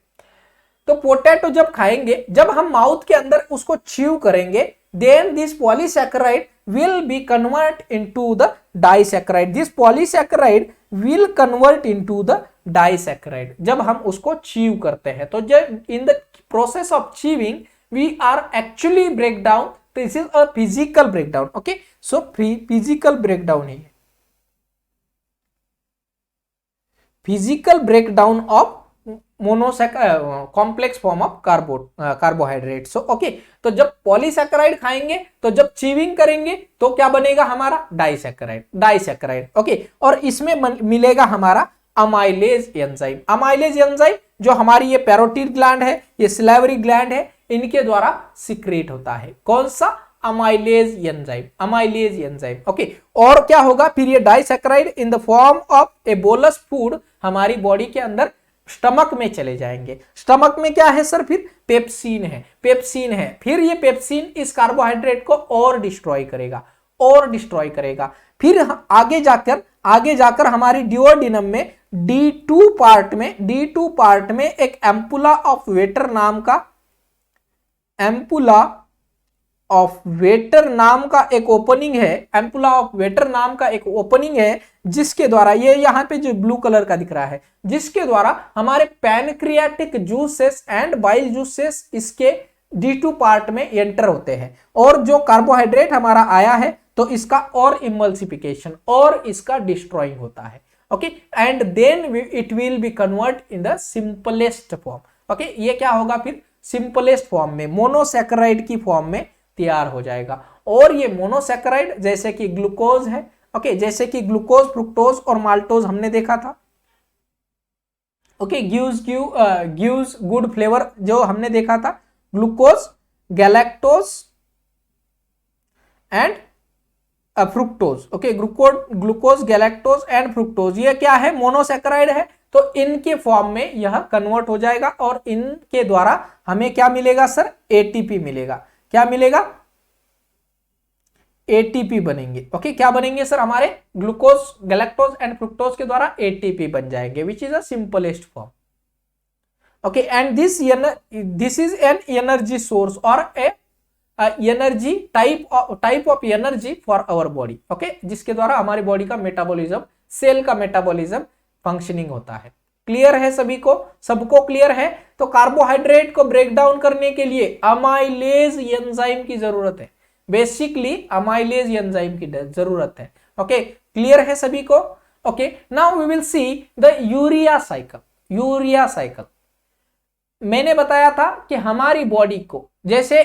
तो पोटैटो जब खाएंगे, जब हम माउथ के अंदर उसको च्यू करेंगे then this polysaccharide will be convert into the disaccharide, this polysaccharide will convert into the disaccharide जब हम उसको च्यू करते हैं। तो जब in the process of chewing we are actually break down, this is a physical breakdown, okay, so physical breakdown है, physical breakdown of complex form of carbohydrate. So okay, तो जब पॉलीसैकेराइड खाएंगे तो जब चीविंग करेंगे तो क्या बनेगा हमारा डाइसैकेराइड, ओके। और इसमें मिलेगा हमारा अमाइलेज एंजाइम। अमाइलेज एंजाइम जो हमारी ये पैरोटिड ग्लैंड है, ये सिलेवरी ग्लैंड है, इनके द्वारा सिक्रेट होता है। कौन सा? Amylase enzyme, amylase enzyme, okay. और क्या होगा फिर ये disaccharide in the form of A bolus food हमारी बॉडी के अंदर स्टमक में चले जाएंगे। स्टमक में क्या है सर? फिर पेप्सिन है, पेप्सिन है। फिर ये पेप्सिन इस कार्बोहाइड्रेट को और डिस्ट्रॉय करेगा, फिर आगे जाकर हमारी डिओडिनम में D2 पार्ट में एक एम्पुला ऑफ वेटर नाम का एक ओपनिंग है, जिसके द्वारा ये यहाँ पे जो ब्लू कलर का दिख रहा है, जिसके द्वारा हमारे pancreatic juices and bile juices इसके D2 पार्ट में एंटर होते हैं। और जो कार्बोहाइड्रेट हमारा आया है तो इसका और इमल्सिफिकेशन और इसका डिस्ट्रॉइंग होता है, okay. And then it will be convert in the simplest form, okay. ये क्या होगा फिर? सिंपलेस्ट फॉर्म में, मोनोसैकेराइड की फॉर्म में तैयार हो जाएगा। और ये मोनोसैकेराइड जैसे कि ग्लूकोज है, ओके, जैसे कि ग्लूकोज, फ्रुक्टोज और माल्टोज हमने देखा था, ओके। गिव्स गुड फ्लेवर जो हमने देखा था, glucose, galactose and fructose, okay. Glucose, galactose and fructose ये क्या है? मोनोसैकेराइड है। तो इनके फॉर्म में यह कन्वर्ट हो जाएगा और इनके द्वारा हमें क्या मिलेगा सर? एटीपी मिलेगा। क्या मिलेगा? एटीपी बनेंगे, ओके। क्या बनेंगे सर? हमारे ग्लूकोज, गैलेक्टोज एंड फ्रुक्टोज के द्वारा एटीपी बन जाएंगे, which is a simplest form, okay. And this is an energy source और a energy type of energy for our body, okay, जिसके द्वारा हमारी बॉडी का मेटाबॉलिज्म, सेल का मेटाबॉलिज्म फंक्शनिंग होता है। क्लियर है सभी को? सबको क्लियर है? तो कार्बोहाइड्रेट को ब्रेक डाउन करने के लिए अमाइलेज एंजाइम की जरूरत है, बेसिकली अमाइलेज एंजाइम की जरूरत है, ओके। क्लियर है सभी को? Okay, now we will see the urea cycle. मैंने बताया था कि हमारी बॉडी को जैसे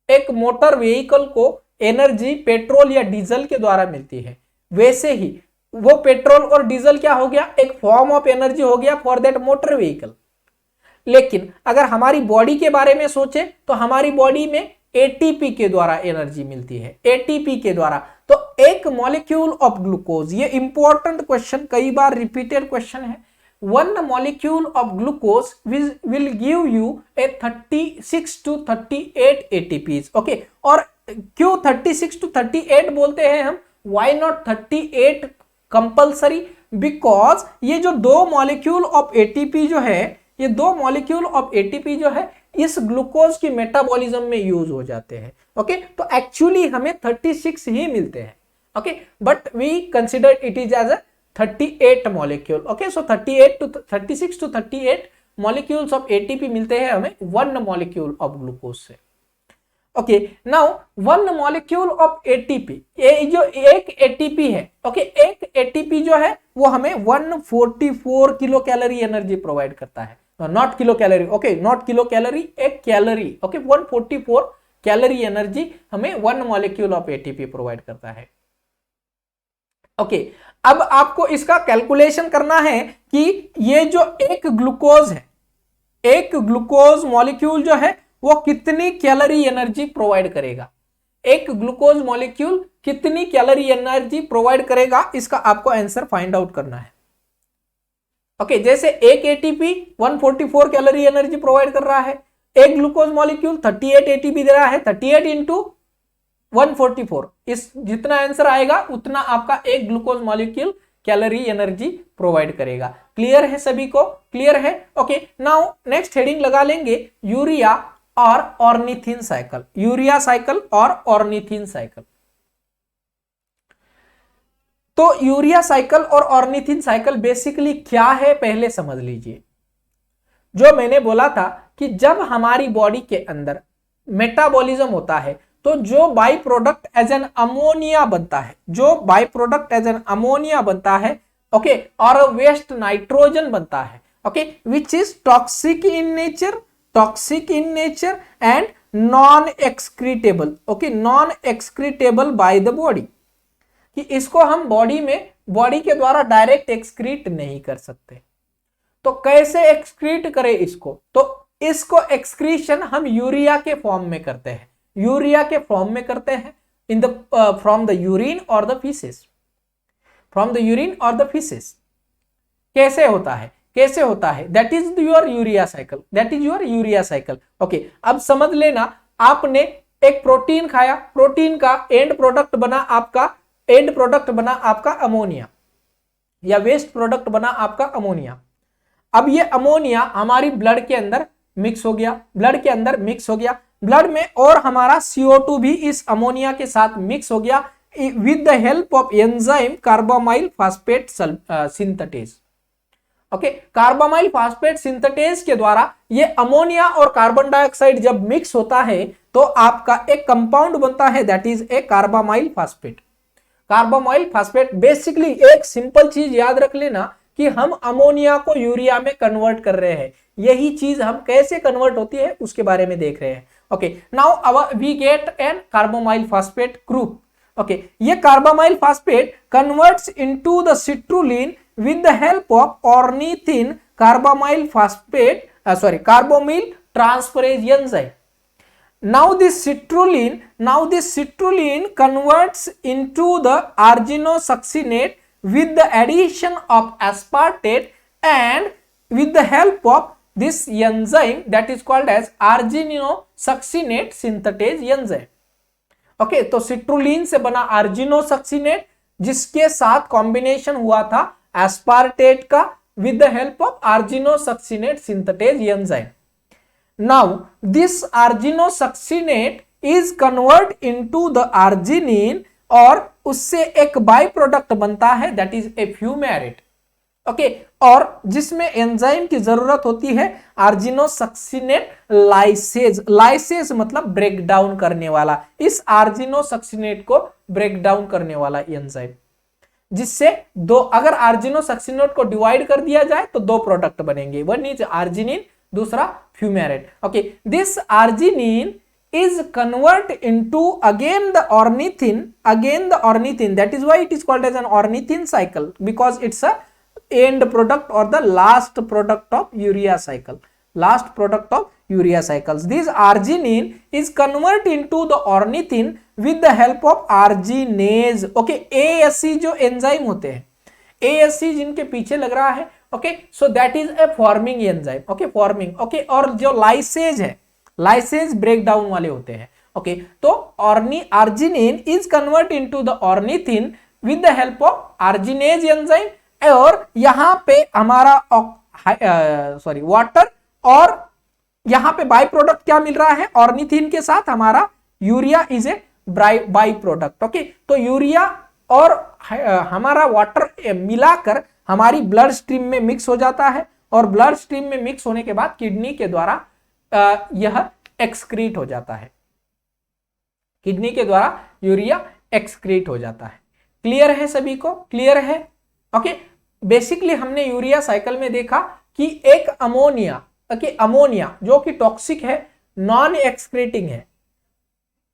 एक मोटर व्हीकल को एनर्जी पेट्रोल या डीजल के द्वारा मिलती है, वैसे ही वो पेट्रोल और डीजल क्या हो गया? एक फॉर्म ऑफ एनर्जी हो गया फॉर दैट मोटर व्हीकल। लेकिन अगर हमारी बॉडी के बारे में सोचे तो हमारी बॉडी में एटीपी के द्वारा एनर्जी मिलती है, एटीपी के द्वारा। तो एक मॉलिक्यूल ऑफ ग्लूकोज, ये इंपॉर्टेंट क्वेश्चन, कई बार रिपीटेड क्वेश्चन है। 1 molecule of glucose will give you a 36 to 38 ATPs, okay। और क्यों 36 to 38 बोलते हैं हम? Why not 38 compulsory? बिकॉज ये जो 2 मॉलिक्यूल ऑफ एटीपी जो है, ये 2 मॉलिक्यूल ऑफ एटीपी जो है इस ग्लूकोज की मेटाबॉलिज्म में यूज हो जाते हैं, ओके। तो एक्चुअली हमें 36 ही मिलते हैं, okay, but we consider it is as a 38 molecule, okay. So 36 to 38 molecules of ATP मिलते हैं हमें 1 मॉलिक्यूल ऑफ ग्लूकोज से, okay, now one molecule of ATP, ये जो एक एटीपी है, ओके, एक एटीपी जो है वो हमें 144 किलो कैलोरी एनर्जी प्रोवाइड करता है, not kilo calorie, okay, not kilo calorie, एक कैलोरी, ओके, 144 कैलोरी एनर्जी हमें one molecule of ATP provide करता है। ओके, अब आपको इसका कैलकुलेशन करना है कि ये जो एक ग्लूकोज है, एक ग्लूकोज मॉलिक्यूल जो है वो कितनी कैलोरी एनर्जी प्रोवाइड करेगा, एक ग्लूकोज मॉलिक्यूल कितनी कैलोरी एनर्जी प्रोवाइड करेगा, इसका आपको आंसर फाइंड आउट करना है। ओके, जैसे एक एटीपी 144 कैलोरी एनर्जी प्रोवाइड कर रहा है, एक ग्लूकोज मॉलिक्यूल 38 एटीपी दे रहा है, 38 इंटू 144, इस जितना आंसर आएगा उतना आपका एक glucose molecule calorie energy provide करेगा। क्लियर है सभी को? क्लियर है? ओके, नाउ नेक्स्ट हेडिंग लगा लेंगे यूरिया और ऑर्निथिन साइकिल, यूरिया साइकिल और ऑर्निथिन साइकिल। तो यूरिया साइकिल और ऑर्निथिन साइकिल बेसिकली क्या है पहले समझ लीजिए। जो मैंने बोला था कि जब हमारी बॉडी के अंदर मेटाबॉलिज्म होता है तो जो byproduct as an ammonia बनता है, जो byproduct as an ammonia बनता है, ओके, और वेस्ट नाइट्रोजन बनता है, okay, which is toxic in nature, toxic in nature and non excretable, okay, non excretable by the body, कि इसको हम बॉडी में, बॉडी के द्वारा डायरेक्ट एक्सक्रीट नहीं कर सकते। तो कैसे एक्सक्रीट करें इसको? तो इसको एक्सक्रीशन हम यूरिया के फॉर्म में करते हैं, यूरिया के फॉर्म में करते हैं in the from the urine और the faeces, from the urine और द फीसेस। कैसे होता है, कैसे होता है? That is your urea cycle, that is your urea cycle. Okay, अब समझ लेना, आपने एक प्रोटीन खाया, प्रोटीन का एंड प्रोडक्ट बना आपका, एंड प्रोडक्ट बना आपका अमोनिया, या वेस्ट प्रोडक्ट बना आपका अमोनिया। अब ये अमोनिया हमारी ब्लड के अंदर मिक्स हो गया, ब्लड के अंदर मिक्स हो गया, ब्लड में, और हमारा CO2 भी इस अमोनिया के साथ मिक्स हो गया with the help of enzyme carbamoyl phosphate synthetase. Okay, carbamoyl phosphate synthetase के द्वारा ये अमोनिया और कार्बन डाइऑक्साइड जब मिक्स होता है तो आपका एक कंपाउंड बनता है, that is a carbamoyl phosphate. Carbamoyl phosphate, basically एक सिंपल चीज याद रख लेना कि हम अमोनिया को यूरिया में कन्वर्ट कर रहे हैं, यही चीज हम कैसे कन्वर्ट होती है उसके बारे में देख रहे हैं। Okay, now we get an carbamoyl phosphate group. Okay, ये carbamoyl phosphate converts into the citrulline with the help of ornithine carbamyl phosphate carbamyl transferase enzyme. Now this citrulline converts into the arginosuccinate with the addition of aspartate, and with the help of this enzyme that is called as arginosuccinate synthetase enzyme. Okay, तो citrulline से बना आर्जिनोसक्सिनेट, जिसके साथ combination हुआ था aspartate का with the help of arginosuccinate synthetase enzyme. Now this arginosuccinate is convert into the arginine, और उससे एक बाई प्रोडक्ट बनता है that is A fumarate. Okay, और जिसमें एंजाइम की जरूरत होती है आर्जिनोसक्सिनेट लाइसेज, लाइसेज मतलब ब्रेक डाउन करने वाला, इस आर्जिनोसक्सिनेट को ब्रेक डाउन करने वाला एंजाइम, जिससे दो, अगर आर्जिनोसक्सिनेट को डिवाइड कर दिया जाए तो दो प्रोडक्ट बनेंगे, वन इज आर्जिनिन, दूसरा fumarate. Okay, this arginine is convert into again the ornithine that is why it is called as an ornithine cycle, because it's a end product or the last product of urea cycle, last product of urea cycles. This arginine is convert into the ornithine with the help of arginase. Okay, ASC जो enzyme होते हैं, ASC जिनके पीछे लग रहा है, okay, so that is a forming enzyme. Okay, forming. Okay, और जो लाइसेज है, लाइसेज ब्रेक डाउन वाले होते हैं। ओके, तो arginine is convert into the ornithine with the help of arginase enzyme, और यहां पे हमारा वाटर, और यहां पे बाई प्रोडक्ट क्या मिल रहा है, ऑर्निथिन के साथ हमारा urea is a by product. Okay, तो यूरिया और हमारा वाटर मिलाकर हमारी ब्लड स्ट्रीम में मिक्स हो जाता है, और ब्लड स्ट्रीम में मिक्स होने के बाद किडनी के द्वारा यह एक्सक्रीट हो जाता है। किडनी के द्वारा यूरिया एक्सक्रीट हो जाता है। क्लियर है सभी को? क्लियर है? ओके, बेसिकली हमने यूरिया साइकिल में देखा कि एक अमोनिया, ओके, अमोनिया जो कि टॉक्सिक है, नॉन एक्सक्रीटिंग है,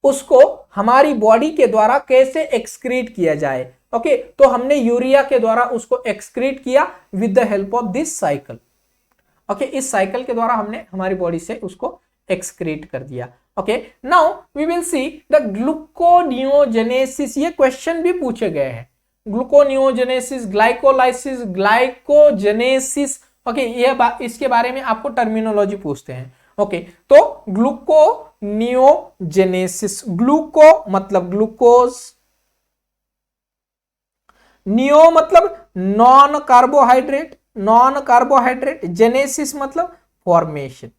उसको हमारी बॉडी के द्वारा कैसे एक्सक्रीट किया जाए। ओके, तो हमने यूरिया के द्वारा उसको एक्सक्रीट किया with the help of this cycle. Okay, इस साइकिल के द्वारा हमने हमारी बॉडी से उसको एक्सक्रीट कर दिया। Okay, now we will see the gluconeogenesis. ये क्वेश्चन भी पूछे गए हैं, ग्लूकोनियोजेनेसिस, ग्लाइकोलाइसिस, ग्लाइकोजेनेसिस। ओके, ये इसके बारे में आपको टर्मिनोलॉजी पूछते हैं। ओके, तो ग्लूकोनियोजेनेसिस, ग्लूको मतलब ग्लूकोज, नियो मतलब non carbohydrate, non carbohydrate, genesis मतलब फॉर्मेशन,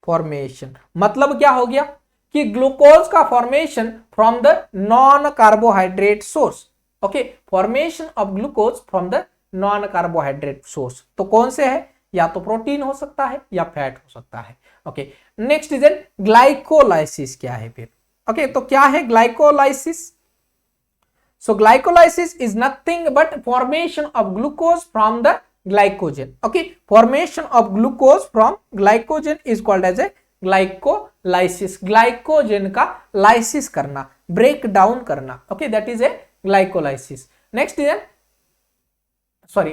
फॉर्मेशन मतलब क्या हो गया कि ग्लूकोज का formation from the non carbohydrate source. Okay, formation of glucose from the non carbohydrate source. तो कौन से है? या तो प्रोटीन हो सकता है या फैट हो सकता है। ओके, नेक्स्ट इज ग्लाइकोलाइसिस क्या है फिर? ओके, तो क्या है glycolysis? So glycolysis is nothing but formation of glucose from the glycogen. Okay, formation of glucose from glycogen is called as a glycolysis. Glycogen का lysis करना, break down करना. Okay, that is a glycolysis. Next is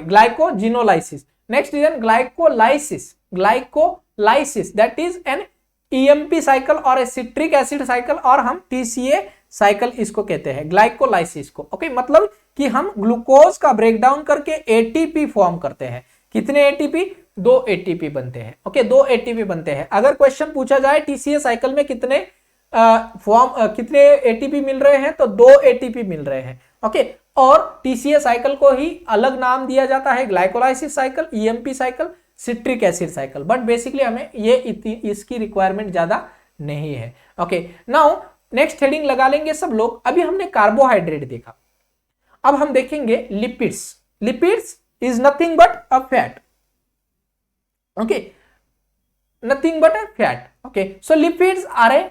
glycogenolysis. Next is glycolysis. Glycolysis that is an EMP cycle और a citric acid cycle और हम TCA cycle इसको कहते हैं, glycolysis को। ओके, मतलब कि हम ग्लूकोज का ब्रेकडाउन करके एटीपी फॉर्म करते हैं। कितने एटीपी? 2 एटीपी बनते हैं। ओके, 2 एटीपी बनते हैं। अगर क्वेश्चन पूछा जाए टीसीए साइकिल में कितने कितने एटीपी मिल रहे हैं, तो 2 एटीपी मिल रहे हैं। ओके, और टीसीए साइकिल को ही अलग नाम दिया जाता है, glycolysis cycle, EMP cycle, citric acid cycle. But basically हमें ये इसकी रिक्वायरमेंट ज्यादा नहीं है। ओके, नाउ नेक्स्ट हेडिंग लगा लेंगे सब लोग। अभी हमने कार्बोहाइड्रेट देखा, अब हम देखेंगे lipids. Lipids is nothing but a fat. Okay, nothing but a fat. Okay, so lipids are a,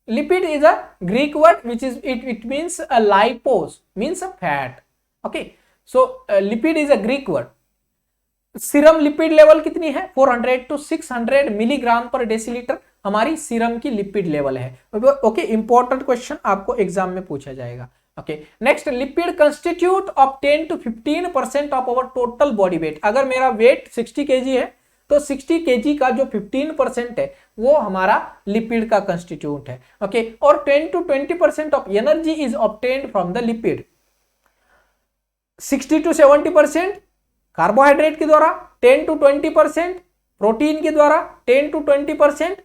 lipid is a Greek word which is it means a lipose, means a fat. Okay, so lipid is a Greek word. Serum lipid level कितनी है? 400 to 600 milligram पर decilitre हमारी serum की lipid level है। Okay, important question आपको exam में पूछा जाएगा। Okay, next, lipid constitute of 10 to 15% of our total body weight. अगर मेरा वेट 60 kg है तो 60 kg का जो 15% है वो हमारा लिपिड का कंस्टिट्यूट है। ओके, और 10 to 20% of energy is obtained from the lipid. 60 to 70% carbohydrate के द्वारा, 10 to 20% प्रोटीन के द्वारा, 10 to 20%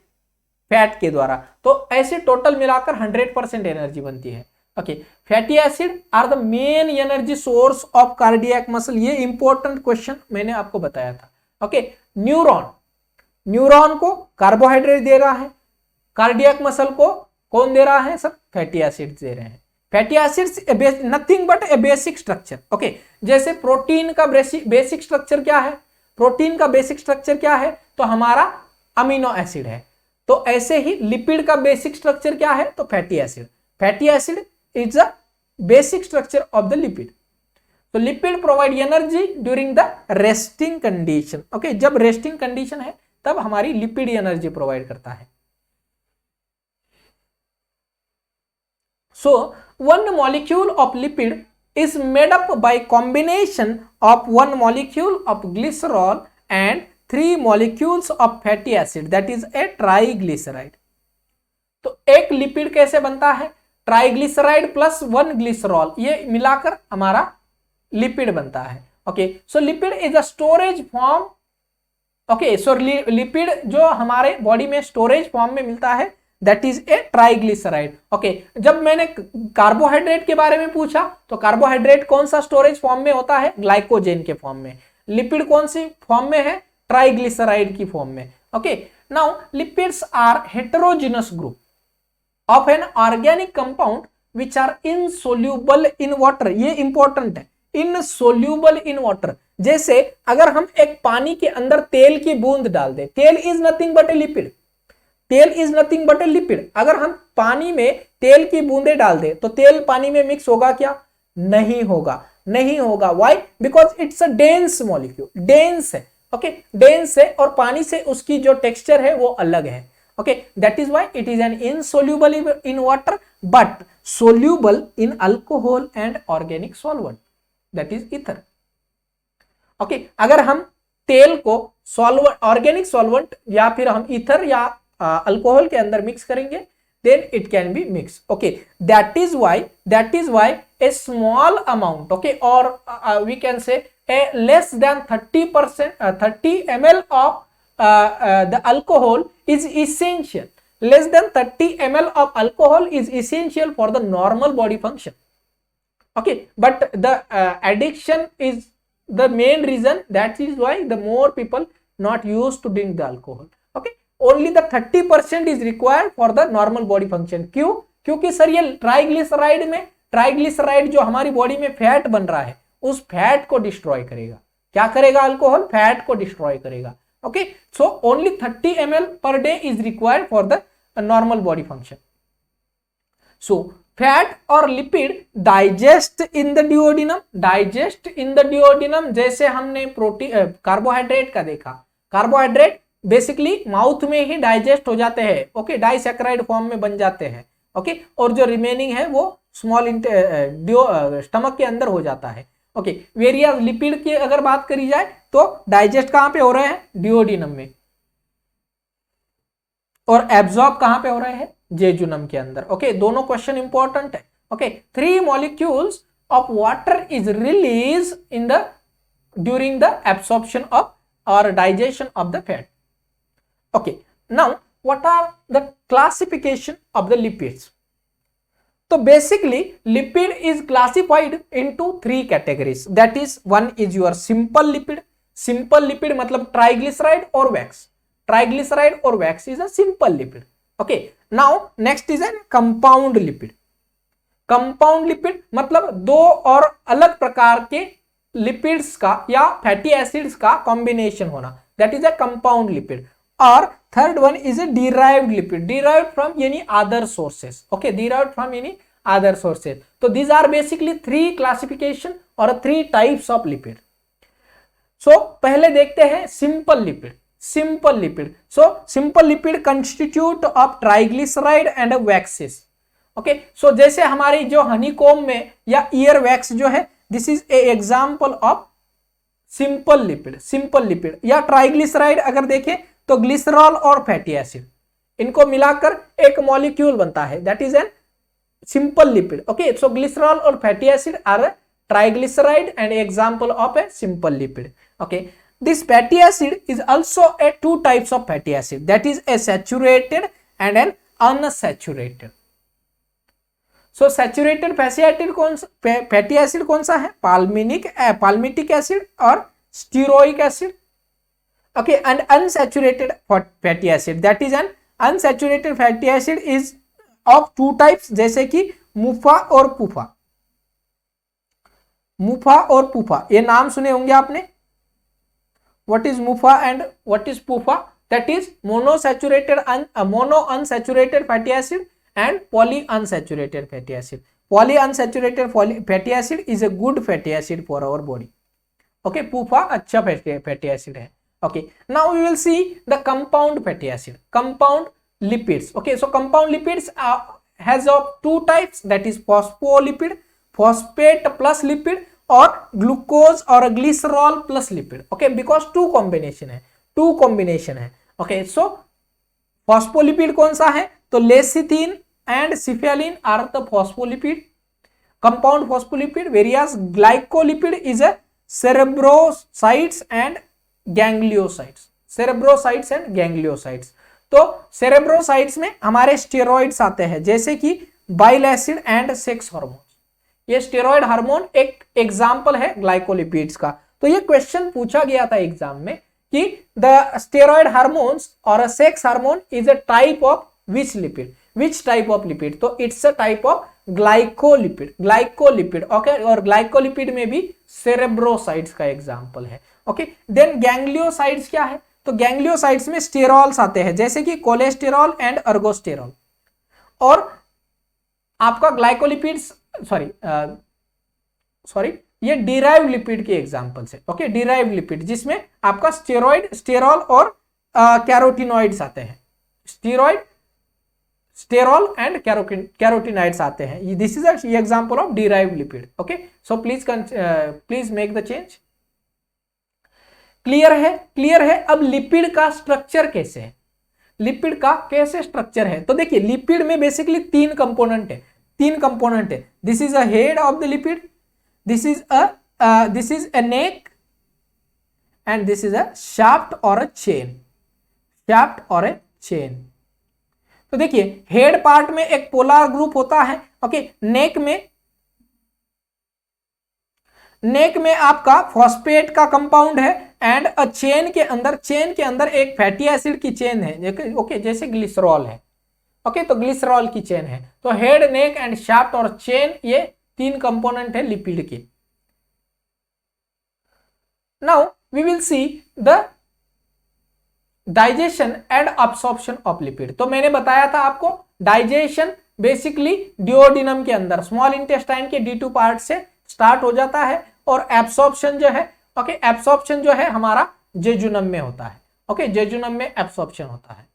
फैट के द्वारा। तो ऐसे टोटल मिलाकर 100% एनर्जी बनती है। Okay, fatty acid are the main energy source of cardiac muscle. ये इंपॉर्टेंट क्वेश्चन मैंने आपको बताया था। ओके, न्यूरॉन, न्यूरॉन को कार्बोहाइड्रेट दे रहा है, कार्डियक मसल को कौन दे रहा है? सब फैटी एसिड दे रहे हैं। Fatty acids nothing but A basic structure. Okay, जैसे प्रोटीन का बेसिक स्ट्रक्चर क्या है? प्रोटीन का बेसिक स्ट्रक्चर क्या है? तो हमारा अमीनो एसिड है। तो ऐसे ही लिपिड का बेसिक स्ट्रक्चर क्या है? तो fatty acid. Fatty acid is the basic structure of the lipid. तो lipid provide energy during the resting condition. Okay, जब रेस्टिंग कंडीशन है तब हमारी लिपिड एनर्जी प्रोवाइड करता है। सो one molecule of lipid is made up by combination of one molecule of glycerol and 3 molecules of fatty acid, that is a triglyceride. तो एक lipid कैसे बनता है? ट्राइग्लिसराइड प्लस 1 ग्लिसरॉल, ये मिलाकर हमारा लिपिड बनता है। Okay, so lipid is a storage form. Okay, so lipid जो हमारे बॉडी में स्टोरेज फॉर्म में मिलता है that is A triglyceride. Okay, जब मैंने कार्बोहाइड्रेट के बारे में पूछा तो कार्बोहाइड्रेट कौन सा स्टोरेज फॉर्म में होता है? ग्लाइकोजेन के फॉर्म में। लिपिड कौन सी फॉर्म में है? ट्राइग्लिसराइड की फॉर्म में। Okay, now lipids are heterogeneous group of an organic compound which are insoluble in water. ये इंपॉर्टेंट है, इनसोल्यूबल इन वाटर। जैसे अगर हम एक पानी के अंदर तेल की बूंद डाल दें, tel is nothing but a lipid. Tel is nothing but a lipid. अगर हम पानी में तेल की बूंदे डाल दे तो तेल पानी में मिक्स होगा क्या? नहीं होगा, नहीं होगा। Why? Because it's a dense molecule, dense है, ओके, डेंस है और पानी से उसकी जो टेक्सचर है वो अलग है, okay, that is why it is an insoluble in water but soluble in alcohol and organic solvent, that is ether, okay. अगर हम तेल को सॉल्वेंट, ऑर्गेनिक सॉल्वेंट या फिर हम ईथर या अल्कोहल के अंदर मिक्स करेंगे, then it can be mixed, okay, that is why a small amount, okay, or we can say a less than 30%, 30 ml of the alcohol is essential. Less than 30 ml of alcohol is essential for the normal body function, okay, but the addiction is the main reason. That is why the more people not used to drink the alcohol, okay. Only the 30% is required for the normal body function. क्यों? क्योंकि sir ये triglyceride में, triglyceride जो हमारी body में fat बन रहा है उस फैट को डिस्ट्रॉय करेगा। क्या करेगा? अल्कोहल फैट को डिस्ट्रॉय करेगा, okay. So only 30 ml per day is required for the normal body function. So fat और lipid digest in the duodenum, digest in the duodenum. जैसे हमने प्रोटीन, कार्बोहाइड्रेट का देखा, कार्बोहाइड्रेट बेसिकली माउथ में ही digest हो जाते हैं, ओके, डाइसैकेराइड फॉर्म में बन जाते हैं, ओके, और जो रिमेनिंग है वो स्मॉल स्टमक के अंदर हो जाता है, ओके। वेरियस लिपिड की अगर बात करी जाए तो डाइजेस्ट कहां पे हो रहे हैं? डिओडिनम में, और एब्जॉर्ब कहां पे हो रहे हैं? जेजुनम के अंदर, ओके। दोनों क्वेश्चन इंपॉर्टेंट है, okay. 3 molecules of water is release in the during the absorption of और digestion of the fat, okay. Now what are the classification of the lipids? So basically lipid is classified into 3 categories, that is, one is your simple lipid, simple lipid मतलब triglyceride or wax, triglyceride or wax is a simple lipid, okay. Now next is a compound lipid, compound lipid मतलब दो और अलग प्रकार के lipids का या fatty acids का कॉम्बिनेशन होना, that is a compound lipid. और third one is a derived lipid, derived from any other sources, okay, derived from any other sources. तो दीज आर बेसिकली 3 क्लासिफिकेशन और 3 टाइप्स ऑफ लिपिड। सो पहले देखते हैं simple lipid, simple lipid. So simple lipid constitute of triglyceride and waxes, okay. So जैसे हमारी जो honeycomb में या ईयर वैक्स जो है, this is A example of simple lipid, simple lipid. या ट्राइग्लिसराइड अगर देखें तो ग्लिसरॉल और फैटी एसिड, इनको मिलाकर एक मॉलिक्यूल बनता है, that is an simple lipid, okay. So glycerol और fatty acid are triglyceride and example of a simple lipid, okay. This fatty acid is also a 2 types of fatty acid, that is a saturated and an unsaturated. So saturated fatty acid कौन सा है? Palmitic acid और stearic acid, okay, and unsaturated fatty acid, that is an unsaturated fatty acid is of 2 types, जैसे कि मुफा और पुफा, मुफा और पुफा, ये नाम सुने होंगे आपने। what is मुफा and what is पुफा? that is monosaturated mono unsaturated fatty acid and poly unsaturated fatty acid. poly unsaturated fatty acid is a good fatty acid for our body, okay. पुफा अच्छा fatty acid है, okay. Now we will see the compound fatty acid, compound lipids, okay. So compound lipids has of 2 types, that is phospholipid, phosphate plus lipid, or glucose or glycerol plus lipid, okay, because 2 combination है, 2 combination है, okay. So phospholipid कौन सा है? तो lecithin and cephalin are the phospholipid, compound phospholipid, whereas glycolipid is a cerebrocytes and gangliosides, cerebrosides and gangliosides. तो cerebrosides में हमारे steroids आते हैं, जैसे कि bile acid and sex hormone. ये स्टेरॉइड हार्मोन एक एग्जांपल है ग्लाइकोलिपिड्स का। तो ये क्वेश्चन पूछा गया था एग्जाम में कि द स्टेरॉइड हार्मोन्स और sex hormone is a type of which lipid, which type of lipid? तो it's a type of glycolipid, glycolipid, okay. और ग्लाइकोलिपिड में भी सेरेब्रोसाइट्स का एग्जांपल है, ओके। देन गैंग्लियोसाइड्स क्या है? तो गैंग्लियोसाइट्स में स्टेरॉल्स आते हैं, जैसे कि कोलेस्टेरॉल एंड अर्गोस्टेरॉल। और आपका ग्लाइकोलिपिड्स सॉरी ये डिराइव्ड लिपिड के एग्जांपल्स है। ओके, डिराइव्ड लिपिड जिसमें आपका स्टेरॉल और कैरोटिनॉइड्स आते हैं, स्टेरॉल एंड कैरोटिनॉइड्स आते हैं। This is example of derived lipid. Okay, so please make the change. Clear है। अब लिपिड का स्ट्रक्चर कैसे है, लिपिड का कैसे स्ट्रक्चर है, तो देखिए लिपिड में बेसिकली तीन कंपोनेंट है। This is a head of the lipid, this is a neck and this is a shaft or a chain। तो देखिए हेड पार्ट में एक पोलर ग्रुप होता है। ओके, नेक में आपका फॉस्फेट का कंपाउंड है एंड अ चेन के अंदर एक फैटी एसिड की चेन है। ओके, जैसे ग्लिसरॉल है। ओके, तो ग्लिसरॉल की चेन है। तो हेड, नेक एंड शाफ्ट और चेन ये तीन कंपोनेंट है लिपिड के। Now we will see the digestion and absorption of lipid. तो मैंने बताया था आपको डाइजेशन बेसिकली डिओडिनम के अंदर, स्मॉल इंटेस्टाइन के D2 पार्ट से स्टार्ट हो जाता है, और एब्सॉर्प्शन जो है, ओके, एब्सॉर्प्शन जो है हमारा जेजुनम में होता है। ओके, जेजुनम में एब्सॉर्प्शन होता है।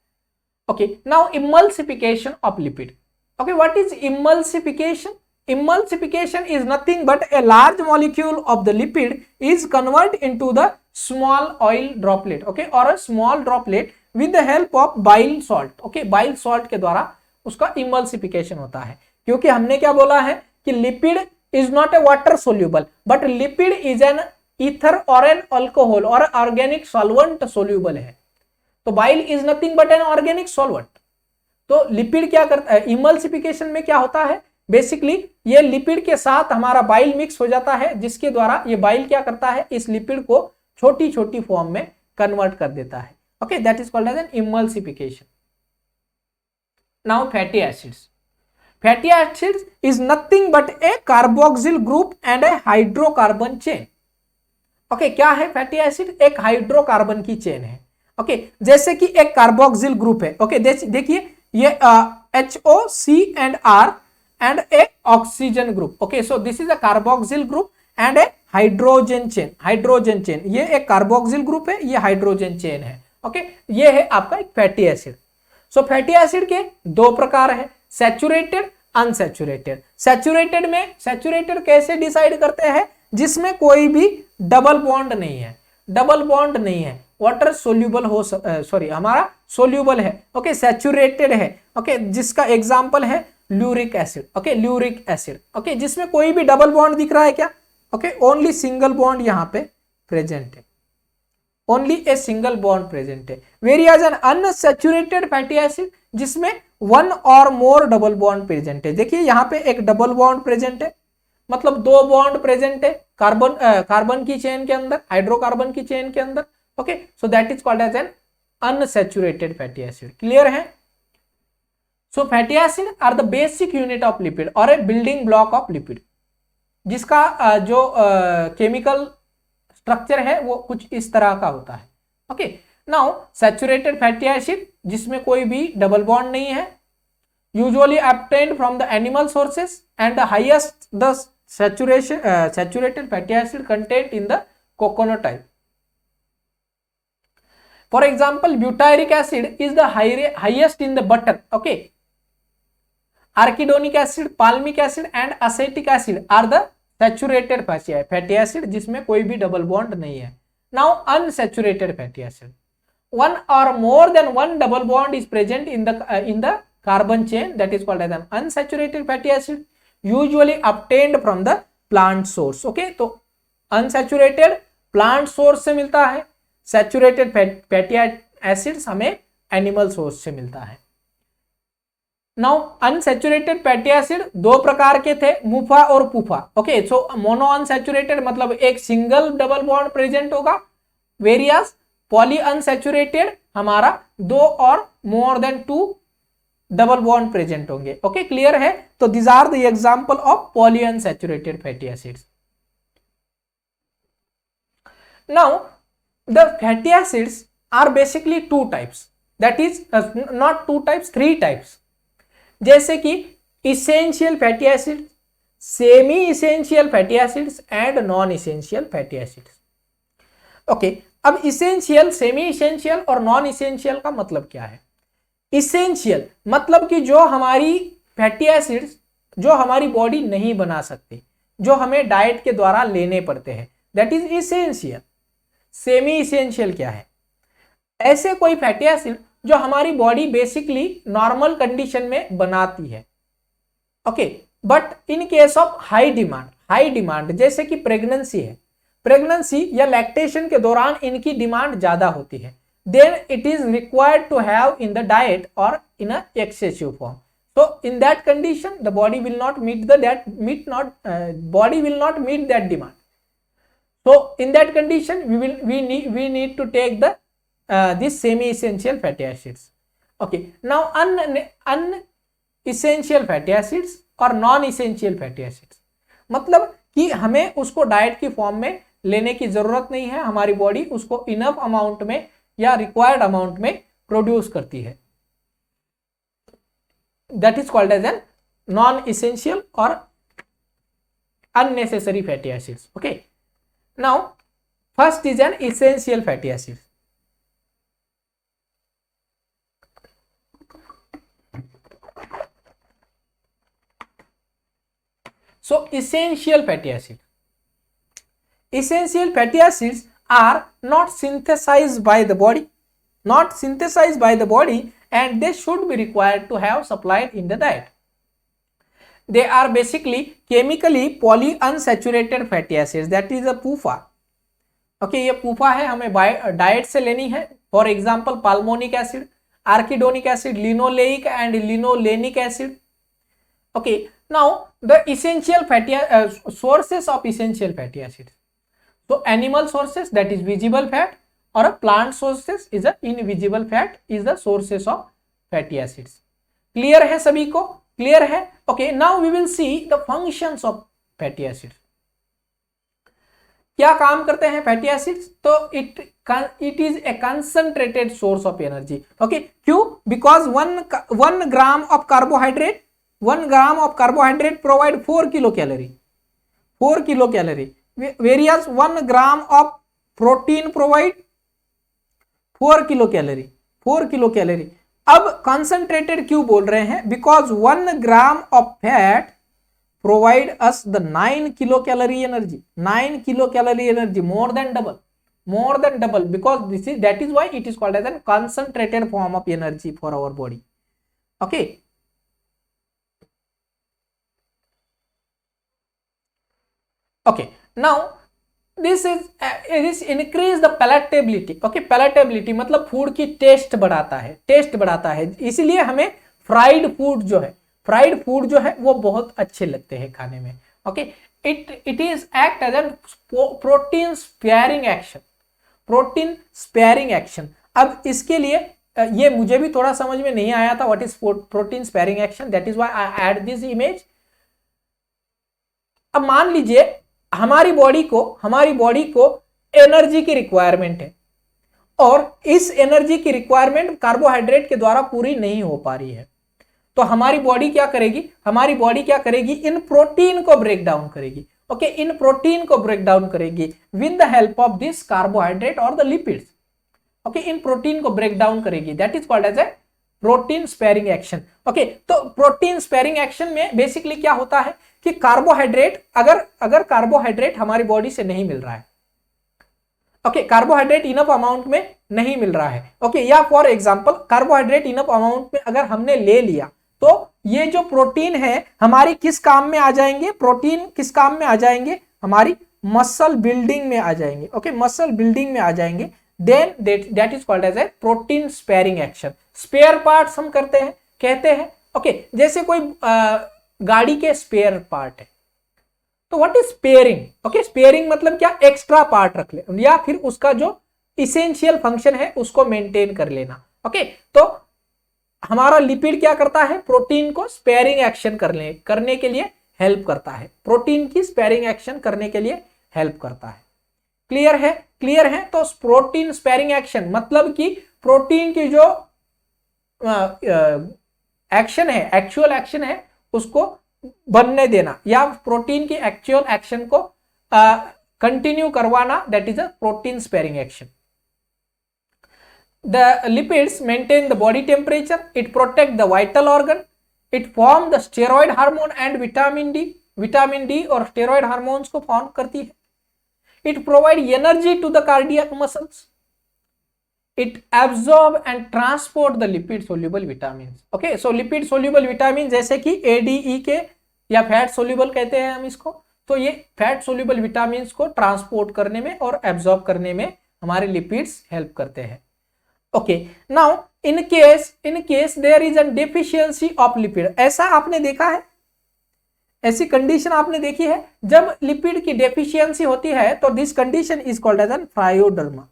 Okay, now emulsification of lipid. Okay, what is emulsification? Emulsification is nothing but a large molecule of the lipid is converted into the small oil droplet, okay, or a small droplet with the help of bile salt। okay, bile salt के द्वारा उसका emulsification होता है, क्योंकि हमने क्या बोला है कि lipid is not a water soluble but lipid is an ether or an alcohol or organic solvent soluble है। तो bile is nothing but an organic solvent। तो लिपिड क्या करता है, इमल्सिफिकेशन में क्या होता है, बेसिकली ये लिपिड के साथ हमारा बाइल मिक्स हो जाता है, जिसके द्वारा ये बाइल क्या करता है, इस लिपिड को छोटी छोटी फॉर्म में कन्वर्ट कर देता है। Okay, that is called as an emulsification. Now fatty acids is nothing but a carboxyl group and a hydrocarbon chain. Okay, क्या है फैटी एसिड? एक हाइड्रोकार्बन की चेन है। ओके, जैसे कि एक कार्बोक्सिल ग्रुप है। ओके, देखिए ये HOC and R and a oxygen group। okay, so this is a carboxyl group and a hydrogen chain। ये एक कार्बोक्सिल ग्रुप है, ये हाइड्रोजन चेन है। ओके, ये है आपका एक फैटी एसिड। सो फैटी एसिड के दो प्रकार है, सैचुरेटेड, अनसैचुरेटेड। सैचुरेटेड कैसे डिसाइड करते हैं? जिसमें कोई भी डबल बॉन्ड नहीं है, वाटर सोल्यूबल हो, हमारा सोल्यूबल है। ओके, सैचुरेटेड है। ओके, जिसका एग्जांपल है lauric acid. Okay, lauric acid. Okay, जिसमें कोई भी डबल बॉन्ड दिख रहा है क्या? ओके, ओनली सिंगल बॉन्ड यहां पे प्रेजेंट है, only a single bond present है। वेरिएज एन अनसैचुरेटेड फैटी एसिड जिसमें वन और मोर डबल बॉन्ड प्रेजेंट है। देखिए यहां पे एक डबल बॉन्ड प्रेजेंट है, मतलब दो बॉन्ड प्रेजेंट है कार्बन की चेन के अंदर, हाइड्रोकार्बन की चेन के अंदर। Okay, so that is called as an unsaturated fatty acid. Clear है? So fatty acid are the basic unit of lipid और a building block of lipid, जिसका जो केमिकल स्ट्रक्चर है वो कुछ इस तरह का होता है। Okay, now saturated fatty acid जिसमें कोई भी डबल बॉन्ड नहीं है, usually obtained from the animal sources and the highest the saturated fatty acid content in the coconut oil. For example, butyric acid is the highest in the butter. Okay, arachidonic acid, palmic acid and acetic acid are the saturated fatty acid जिसमें कोई भी double bond नहीं है। Now unsaturated fatty acid, one or more than one double bond is present in the carbon chain, that is called as an unsaturated fatty acid, usually obtained from the plant source. Okay, तो unsaturated plant source से मिलता है, saturated fatty acids हमें animal source से मिलता है। Now unsaturated fatty acid दो प्रकार के थे, मुफा और PUFA. Okay, so mono unsaturated मतलब एक सिंगल डबल बॉन्ड प्रेजेंट होगा, वेरियस पॉली अनसैचुरेटेड हमारा दो और more than two double bond present होंगे। ओके, क्लियर है? तो this are the example of poly unsaturated fatty acids. Now the fatty acids are basically two types, that is not two types, three types, जैसे कि essential fatty acid, semi essential fatty acids and non essential fatty acids. Okay, अब essential, semi essential और non essential का मतलब क्या है? Essential मतलब कि जो हमारी फैटी एसिड्स जो हमारी बॉडी नहीं बना सकती, जो हमें डाइट के द्वारा लेने पड़ते हैं, that is essential. Semi essential क्या है? ऐसे कोई फैटी एसिड जो हमारी बॉडी बेसिकली नॉर्मल कंडीशन में बनाती है, okay, but in case of high demand जैसे कि प्रेगनेंसी है, प्रेगनेंसी या लैक्टेशन के दौरान इनकी डिमांड ज्यादा होती है, then it is required to have in the diet or in a excessive form. So in that condition the body will not meet that demand. So in that condition we need to take the this semi essential fatty acids. Okay, now unessential fatty acids और non essential fatty acids, मतलब कि हमें उसको diet की form में लेने की जरूरत नहीं है, हमारी बॉडी उसको इनफ अमाउंट में या रिक्वायर्ड अमाउंट में प्रोड्यूस करती है, that is called as an non essential और unnecessary fatty acids. Okay, now first is an essential fatty acid. So essential fatty acids are not synthesized by the body, and they should be required to have supplied in the diet. They are basically chemically polyunsaturated fatty acids, that is a PUFA. Okay, ये PUFA है, हमें diet से लेनी है। For example palmonic acid, arachidonic acid, linoleic and linolenic acid. Okay, now the essential fatty sources of essential fatty acids. So animal sources, that is visible fat, or a plant sources is a invisible fat is the sources of fatty acids. Clear है सभी को? Clear है? Okay, now we will see the functions of fatty acids. क्या काम करते हैं fatty acids? तो it is a concentrated source of energy. Okay, क्यों? Because 1 gram of carbohydrate provide 4 kilocalorie, whereas 1 gram of protein provide 4 kilocalorie. अब concentrated क्यों बोल रहे हैं? Because 1 gram of fat provide us the 9 kilocalorie energy, more than double, because that is why it is called as a concentrated form of energy for our body. Okay, now this increase the palatability. Okay, palatability मतलब food की test बढ़ाता है, इसीलिए हमें fried food जो है वो बहुत अच्छे लगते हैं खाने में। Okay, it is act as an protein sparing action. अब इसके लिए ये मुझे भी थोड़ा समझ में नहीं आया था, what is protein sparing action, that is why I add this image. अब मान लीजिए हमारी बॉडी को एनर्जी की रिक्वायरमेंट है, और इस एनर्जी की रिक्वायरमेंट कार्बोहाइड्रेट के द्वारा पूरी नहीं हो पा रही है, तो हमारी बॉडी क्या करेगी? इन प्रोटीन को ब्रेक डाउन करेगी। ओके, इन प्रोटीन को ब्रेक डाउन करेगी with the help of this carbohydrate और द लिपिड्स। ओके, इन प्रोटीन को ब्रेक डाउन करेगी, that is called as a protein sparing action. Okay, तो प्रोटीन स्पेयरिंग एक्शन में बेसिकली क्या होता है कि कार्बोहाइड्रेट, अगर कार्बोहाइड्रेट हमारी बॉडी से नहीं मिल रहा है, ओके, कार्बोहाइड्रेट इनफ अमाउंट में नहीं मिल रहा है, ओके, या for example carbohydrate enough amount में अगर हमने ले लिया, तो ये जो प्रोटीन है हमारी किस काम में आ जाएंगे? हमारी मसल बिल्डिंग में आ जाएंगे। ओके, मसल बिल्डिंग में आ जाएंगे, then that is called as a protein sparing action. Spare parts हम कहते हैं। ओके, जैसे कोई गाड़ी के स्पेयर पार्ट है, तो what is sparing? Okay, sparing मतलब क्या? एक्स्ट्रा पार्ट रख ले, या फिर उसका जो इसेंशियल फंक्शन है उसको मेंटेन कर लेना। ओके, तो हमारा लिपिड क्या करता है? प्रोटीन को स्पेयरिंग एक्शन करने के लिए हेल्प करता है, प्रोटीन की स्पेयरिंग एक्शन करने के लिए हेल्प करता है। क्लियर है? क्लियर है। तो प्रोटीन स्पेयरिंग एक्शन मतलब कि प्रोटीन की जो एक्शन है, एक्चुअल एक्शन है, उसको बनने देना या प्रोटीन की एक्चुअल एक्शन को कंटिन्यू करवाना, that is a protein sparing action. The lipids maintain the body temperature, it protect the vital organ, it form the steroid hormone and vitamin D, vitamin D और steroid hormones को form करती है। It provide energy to the cardiac muscles, it absorb and transport the lipid soluble vitamin. Okay, so lipid soluble vitamin जैसे कि ADE के या fat soluble कहते हैं हम इसको, तो ये फैट सोल्यूबल विटामिन को ट्रांसपोर्ट करने में और एब्जॉर्ब करने में हमारे लिपिड्स हेल्प करते हैं। Okay, now in case there is an deficiency of lipid, ऐसा आपने देखा है, ऐसी कंडीशन आपने देखी है जब लिपिड की डेफिशिएंसी होती है, तो this condition is called as an phrynoderma.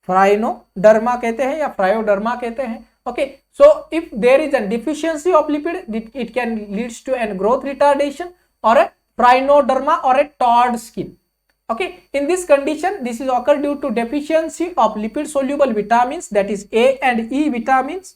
Phrynoderma कहते हैं या फ्रायोडर्मा कहते हैं। Okay, so if there is an deficiency of lipid, it can leads to an growth retardation और ए फ्राइनोडर्मा और ए टॉर्ड skin. Okay, in this condition, this is occur due to deficiency of lipid soluble vitamins, that is A and E vitamins,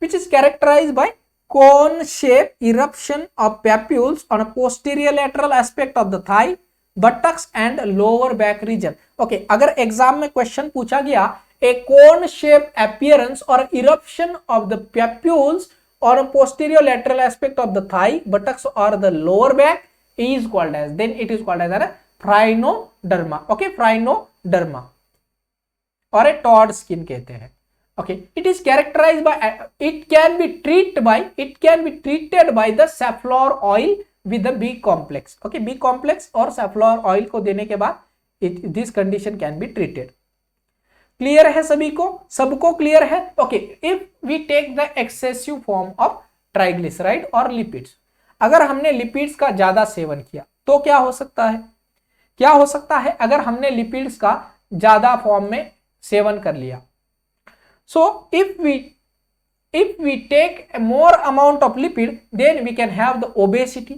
which is characterized by cone shape eruption of papules on a posterior lateral aspect of the thigh, buttocks and lower back region. Okay, अगर exam में question पूछा गया a cone shape appearance or eruption of the papules on a posterior lateral aspect of the thigh, buttocks or the lower back is called as, then it is called as a phrynoderma. Okay, phrynoderma और a टॉर्ड skin कहते हैं। Okay, it is characterized by, it can be treated by the safflower oil with the B complex. Okay, B complex और safflower oil को देने के बाद this condition can be treated. Clear है सभी को? सबको क्लियर है? Okay, if we take the excessive form of triglyceride और लिपिड्स, अगर हमने लिपिड्स का ज्यादा सेवन किया तो क्या हो सकता है? क्या हो सकता है अगर हमने लिपिड्स का ज्यादा फॉर्म में सेवन कर लिया? So if we take more amount of lipid, then we can have the obesity,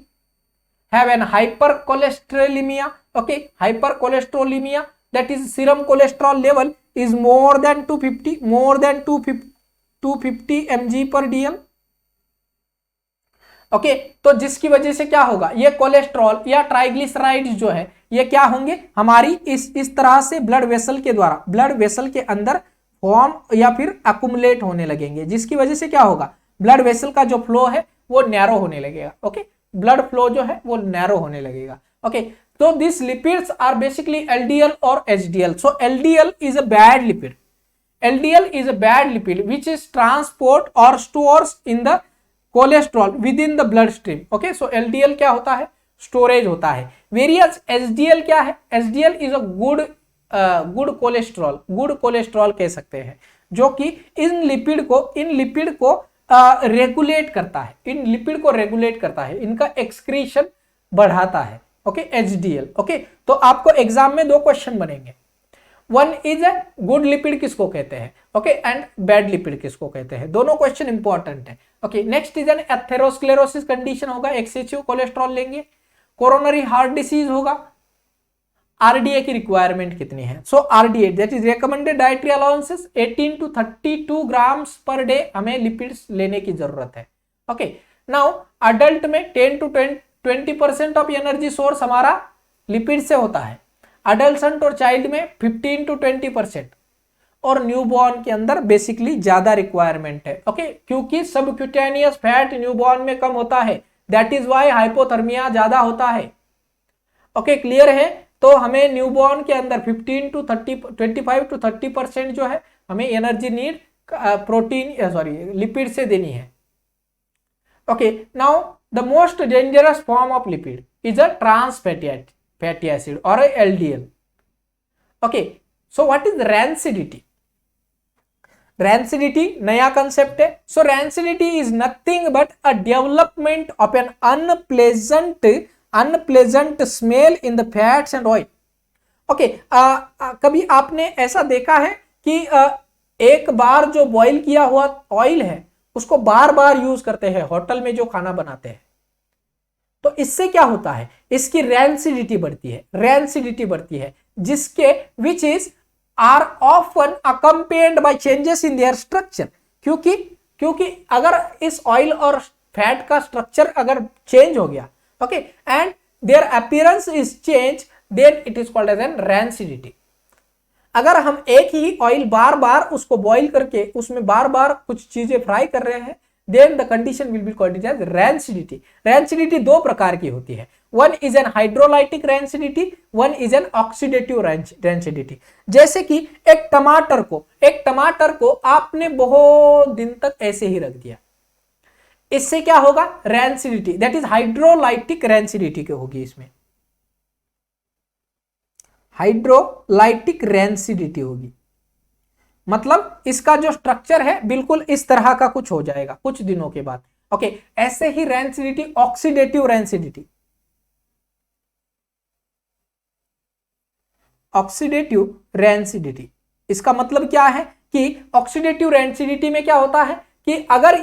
have an hypercholesterolemia. Okay, hypercholesterolemia, that is serum cholesterol level is more than 250 mg per dl। Okay, तो जिसकी वजह से क्या होगा, ये cholesterol या triglycerides जो है ये क्या होंगे, हमारी इस तरह से ब्लड वेसल के द्वारा, ब्लड वेसल के अंदर फॉर्म या फिर अकुमुलेट होने लगेंगे, जिसकी वजह से क्या होगा, ब्लड वेसल का जो फ्लो है वो नैरो होने लगेगा। ओके, ब्लड फ्लो जो है वो नैरो होने लगेगा। ओके, तो this lipids are basically LDL और HDL. So LDL is a bad lipid, LDL is a bad lipid which is transport or stores in the cholesterol within the bloodstream. Okay, so LDL क्या होता है, storage होता है। Various HDL क्या है, HDL is a good cholesterol कह सकते हैं, जो कि इन लिपिड को रेगुलेट करता है, इन लिपिड को रेगुलेट करता है, इनका एक्सक्रीशन बढ़ाता है। Okay, HDL। ओके, तो आपको एग्जाम में दो क्वेश्चन बनेंगे, one is a good lipid किसको कहते हैं, ओके, एंड बैड लिपिड किसको कहते हैं, दोनों क्वेश्चन इंपॉर्टेंट है। Okay, next is an atherosclerosis condition होगा, एक्सेसिव कोलेस्ट्रॉल लेंगे, कोरोनरी हार्ट डिसीज होगा, आरडीए की रिक्वायरमेंट कितनी है, so RDA that is recommended dietary allowances 18 to 32 grams per day हमें लिपिड्स लेने की जरूरत है। ओके, नाउ अडल्ट में 10 to 20% ऑफ एनर्जी सोर्स हमारा लिपिड से होता है, अडल्ट और चाइल्ड में 15 to 20%, और न्यूबॉर्न के अंदर बेसिकली ज्यादा रिक्वायरमेंट है। ओके, क्योंकि सबक्यूटेनियस फैट न्यूबॉर्न में कम होता है, दैट इज व्हाई हाइपोथर्मिया ज्यादा होता है। ओके, क्लियर है? तो हमें न्यूबॉर्न के अंदर 25 to 30% जो है हमें एनर्जी नीड लिपिड से देनी है। Okay, now the most dangerous form of lipid is a trans fatty acid और LDL। Okay, so what is rancidity? Rancidity नया कंसेप्ट है। So rancidity is nothing but a development of an unpleasant smell in the fats and oil. Okay, कभी आपने ऐसा देखा है कि एक बार जो बॉईल किया हुआ ऑयल है उसको बार बार यूज करते हैं होटल में जो खाना बनाते हैं, तो इससे क्या होता है, इसकी रैंसिडिटी बढ़ती है, जिसके which is are often accompanied by changes in their structure. क्योंकि अगर इस ऑयल और फैट का स्ट्रक्चर अगर चेंज हो गया, okay, and their appearance is change, then it is called as an rancidity. अगर हम एक ही ऑयल बार बार उसको बॉईल करके उसमें बार बार कुछ चीजें फ्राई कर रहे हैं, then the condition will be called as rancidity. Rancidity दो प्रकार की होती है, one is an hydrolytic rancidity, one is an oxidative rancidity. जैसे कि एक टमाटर को आपने बहुत दिन तक ऐसे ही रख दिया, इससे क्या होगा, rancidity, that is hydrolytic rancidity की होगी, इसमें हाइड्रोलाइटिक रैंसिडिटी होगी, मतलब इसका जो स्ट्रक्चर है बिल्कुल इस तरह का कुछ हो जाएगा कुछ दिनों के बाद, ओके। ऐसे ही रैंसिडिटी, ऑक्सीडेटिव रैंसिडिटी, इसका मतलब क्या है कि ऑक्सीडेटिव रैंसिडिटी में क्या होता है कि अगर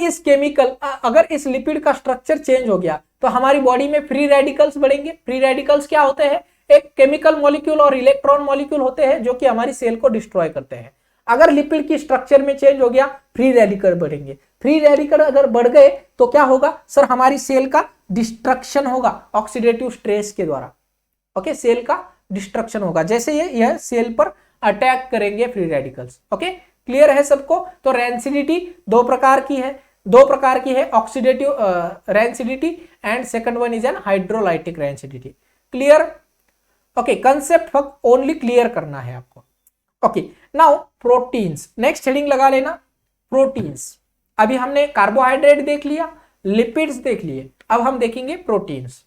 इस लिपिड का स्ट्रक्चर चेंज हो गया तो हमारी बॉडी में फ्री रेडिकल्स बढ़ेंगे। फ्री रेडिकल्स क्या होते हैं, एक केमिकल मॉलिक्यूल और इलेक्ट्रॉन मॉलिक्यूल होते हैं जो कि हमारी सेल को डिस्ट्रॉय करते हैं। अगर लिपिड की स्ट्रक्चर में चेंज हो गया, फ्री रेडिकल बढ़ेंगे। फ्री रेडिकल अगर बढ़ गए तो क्या होगा सर, हमारी सेल का डिस्ट्रक्शन होगा ऑक्सीडेटिव स्ट्रेस के द्वारा, ओके, सेल का डिस्ट्रक्शन होगा, जैसे यह सेल पर अटैक करेंगे फ्री रेडिकल्स, ओके। क्लियर है सबको? तो रैंसिडिटी दो प्रकार की है, oxidative rancidity and second one is N hydrolytic rancidity. Clear? Okay, concept only clear करना है आपको, okay. Now proteins, next heading लगा लेना, प्रोटीन्स। अभी हमने कार्बोहाइड्रेट देख लिया, लिपिड्स देख लिए, अब हम देखेंगे प्रोटीन्स।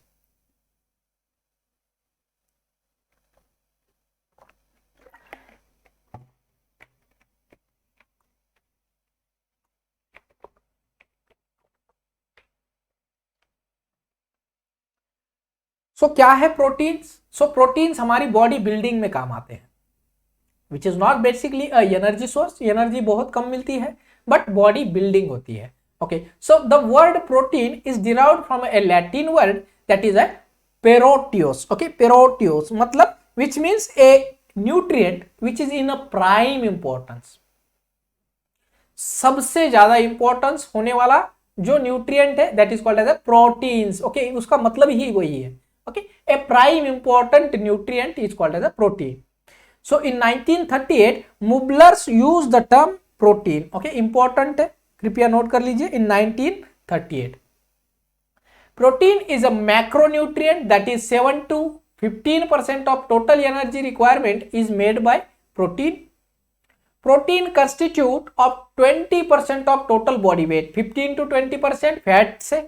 सो क्या है प्रोटीन्स? सो प्रोटीन्स हमारी बॉडी बिल्डिंग में काम आते हैं, which is not basically a energy source, energy बहुत कम मिलती है, बट बॉडी बिल्डिंग होती है, okay. So the word protein is derived from a Latin word that is a proteios, okay. Proteios मतलब which means a nutrient which is in a prime importance, सबसे ज्यादा importance होने वाला जो nutrient है that is called as a proteins, okay. उसका मतलब ही वही है, ओके। A prime important nutrient is called as a protein. So in 1938 Mublers used the term protein, okay, important है, कृपया नोट कर लीजिए, in 1938 protein is a macronutrient that is 7 to 15% of total energy requirement is made by protein. Protein constitute of 20% of total body weight, 15 to 20% fat से,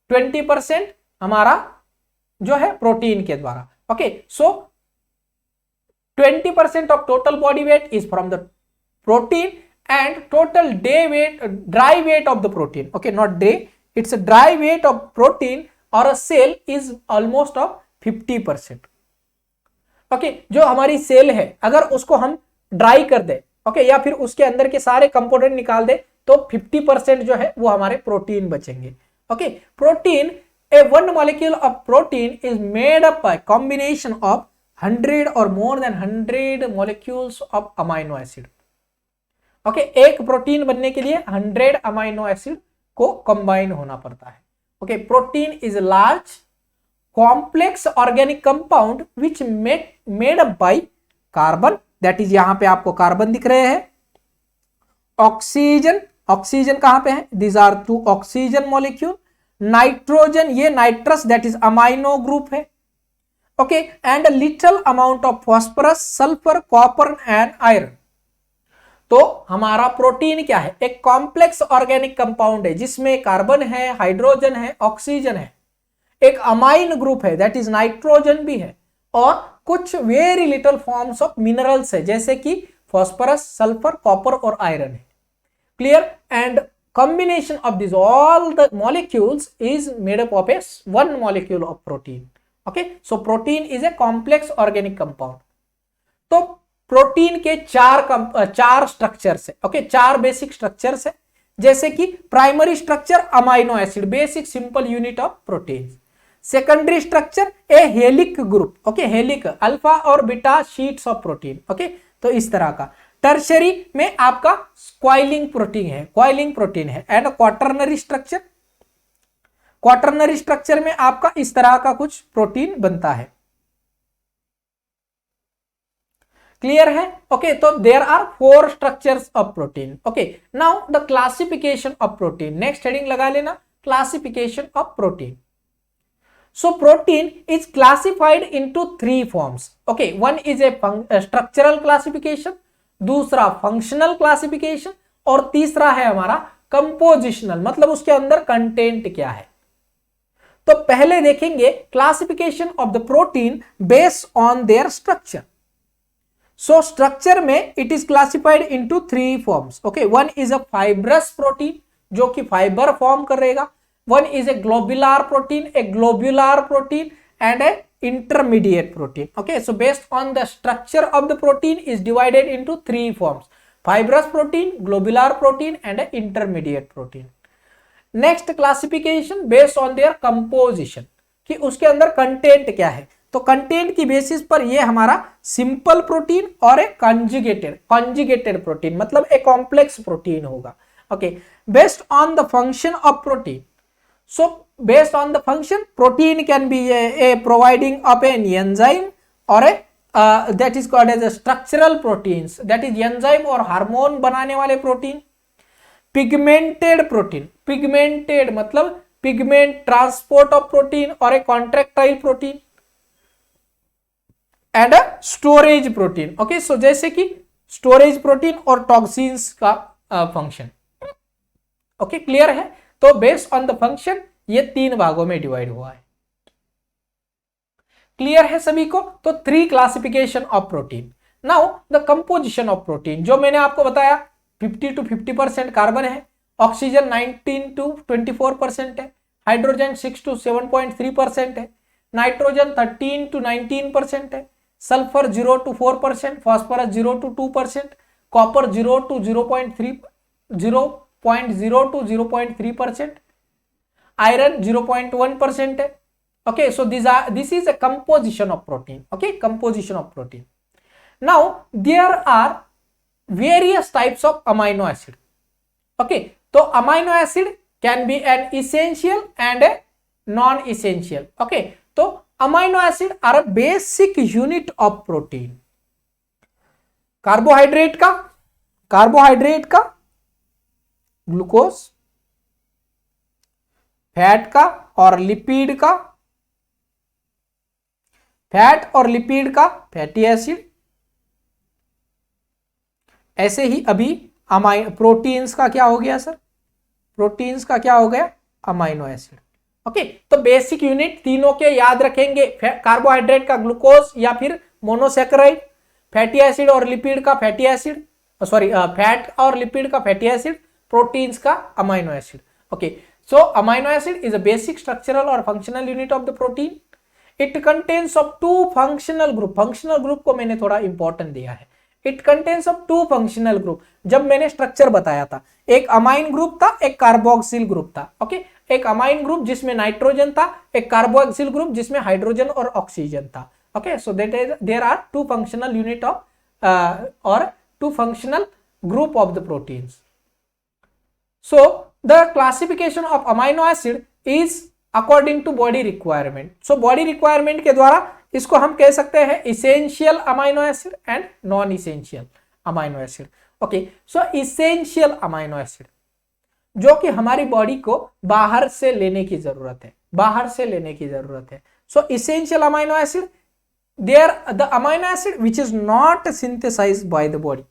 20% हमारा जो है protein के द्वारा, okay. So 20% of total body weight is from the protein and total dry weight of the protein, okay, not day, it's a dry weight of protein or a cell is almost of 50%, okay। जो हमारी cell है अगर उसको हम dry कर दे, okay, या फिर उसके अंदर के सारे कंपोनेंट निकाल दे तो 50% जो है वो हमारे प्रोटीन बचेंगे, okay। Protein, a one molecule of protein is made up by combination of 100 or more than 100 molecules of amino acid, okay. एक प्रोटीन बनने के लिए 100 अमाइनो एसिड को कंबाइन होना पड़ता है, okay. Protein is large complex organic compound which made up by carbon, that is यहां पे आपको कार्बन दिख रहे हैं, ऑक्सीजन, ऑक्सीजन कहां पे है, these are 2 oxygen molecule, nitrogen, ये nitrous that is amino group है, okay, and little amount of phosphorus, sulphur, copper and iron. तो हमारा प्रोटीन क्या है, एक कॉम्प्लेक्स ऑर्गेनिक कंपाउंड है जिसमें कार्बन है, हाइड्रोजन है, ऑक्सीजन है, एक अमाइन ग्रुप है दैट इज नाइट्रोजन भी है, और कुछ very little forms of minerals है जैसे कि फॉस्फोरस, सल्फर, कॉपर और आयरन है। Clear? And combination of these all the molecules is made up of a one molecule of protein, okay। so protein is a complex organic compound। तो protein के चार structures है, okay, 4 basic structures है, जैसे कि primary structure amino acid, basic simple unit of protein. Secondary structure a helix group, okay, helix alpha और beta sheets of protein, okay, तो इस तरह का। टर्शरी में आपका क्वाइलिंग प्रोटीन है एंड क्वाटरनरी स्ट्रक्चर में आपका इस तरह का कुछ प्रोटीन बनता है। क्लियर है? ओके, तो there are 4 structures of protein. Okay, now the classification of protein, next heading लगा लेना, classification of protein. So protein is classified into 3 forms. Okay, one is a structural classification, दूसरा functional classification और तीसरा है हमारा compositional, मतलब उसके अंदर कंटेंट क्या है। तो पहले देखेंगे classification of the protein based on their structure. So structure में it is classified into 3 forms. Okay, one is a fibrous protein जो कि फाइबर फॉर्म करेगा, one is a globular protein and a intermediate protein. Okay, so based on the structure of the protein is divided into 3 forms: fibrous protein, globular protein and a intermediate protein. Next classification based on their composition, कि उसके अंदर content क्या है। तो content की basis पर ये हमारा सिंपल प्रोटीन और एक कॉन्जुगेटेड प्रोटीन, मतलब एक कॉम्प्लेक्स प्रोटीन होगा। Okay, based on the function of protein, so based on the function, protein can be a providing of an enzyme or a that is called as a structural proteins, that is enzyme और hormone बनाने वाले protein. Pigmented protein, pigmented मतलब pigment transport of protein और a contractile protein and a storage protein. Okay, so जैसे कि storage protein और toxins का function. Okay, clear है? तो बेस्ड ऑन द फंक्शन ये 3 भागों में डिवाइड हुआ है। क्लियर है सभी को? तो 3 classification of protein. Now the composition of protein, जो मैंने आपको बताया 50 to 50% कार्बन है, ऑक्सीजन 19 to 24% है, हाइड्रोजन 6 to 7.3% है, नाइट्रोजन 13 to 19% है, sulphur 0 to 4%, phosphorus 0 to 2%, copper 0 to 0.0% iron 0.1% है। okay, so this is a composition of protein। okay, composition of protein। now there are various types of amino acid। okay, तो amino acid can be an essential and a non essential। okay, तो amino acid are a basic unit of protein। Carbohydrate का glucose, fat का और lipid का, fatty acid. ऐसे ही अभी proteins का क्या हो गया सर? प्रोटीन्स का क्या हो गया? Amino acid. ओके, तो बेसिक यूनिट तीनों के याद रखेंगे, कार्बोहाइड्रेट का ग्लूकोज या फिर मोनोसैकेराइड, फैटी एसिड और लिपिड का फैटी एसिड, फैट और लिपिड का फैटी एसिड, प्रोटीन्स का amino acid. Okay, so amino acid is a basic structural or functional unit of the protein। it contains of 2 functional group। functional group को मैंने थोड़ा important दिया है। it contains of 2 functional group। जब मैंने structure बताया था, एक अमाइन ग्रुप था, एक कार्बोक्सिल ग्रुप था। ओके, एक अमाइन ग्रुप जिसमें नाइट्रोजन था, एक कार्बोक्सिल ग्रुप जिसमें हाइड्रोजन और ऑक्सीजन था। Okay, so there are 2 functional unit of or 2 functional group of the proteins। so the classification of amino acid is according to body requirement। so body requirement के द्वारा इसको हम कह सकते हैं essential amino acid and non essential amino acid। okay, so essential amino acid जो कि हमारी बॉडी को बाहर से लेने की जरूरत है, so essential amino acid, they are the amino acid which is not synthesized by the body,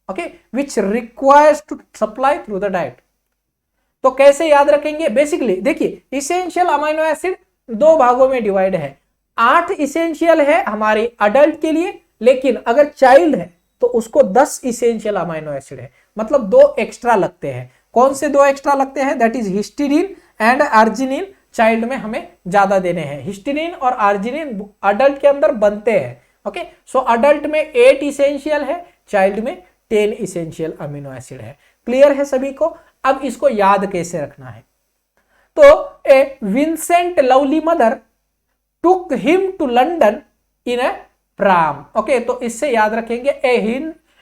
okay, which requires to supply through the diet। तो कैसे याद रखेंगे? बेसिकली देखिए, इसेंशियल अमाइनो एसिड 2 भागों में डिवाइड है। 8 इसेंशियल है हमारे अडल्ट के लिए, लेकिन अगर चाइल्ड है तो उसको 10 इसेंशियल अमाइनो एसिड है, मतलब 2 एक्स्ट्रा लगते हैं। कौन से 2 एक्स्ट्रा लगते हैं? That is histidine and arginine. Child में हमें ज्यादा देने हैं। हिस्टीडीन और अर्जिनिन अडल्ट के अंदर बनते हैं। ओके, सो अडल्ट में 8 इसेंशियल है, चाइल्ड में 10 इसेंशियल अमीनो एसिड है। क्लियर है सभी को? अब इसको याद कैसे रखना है? तो a Vincent lovely mother took him to London in a pram. Okay, तो इससे याद रखेंगे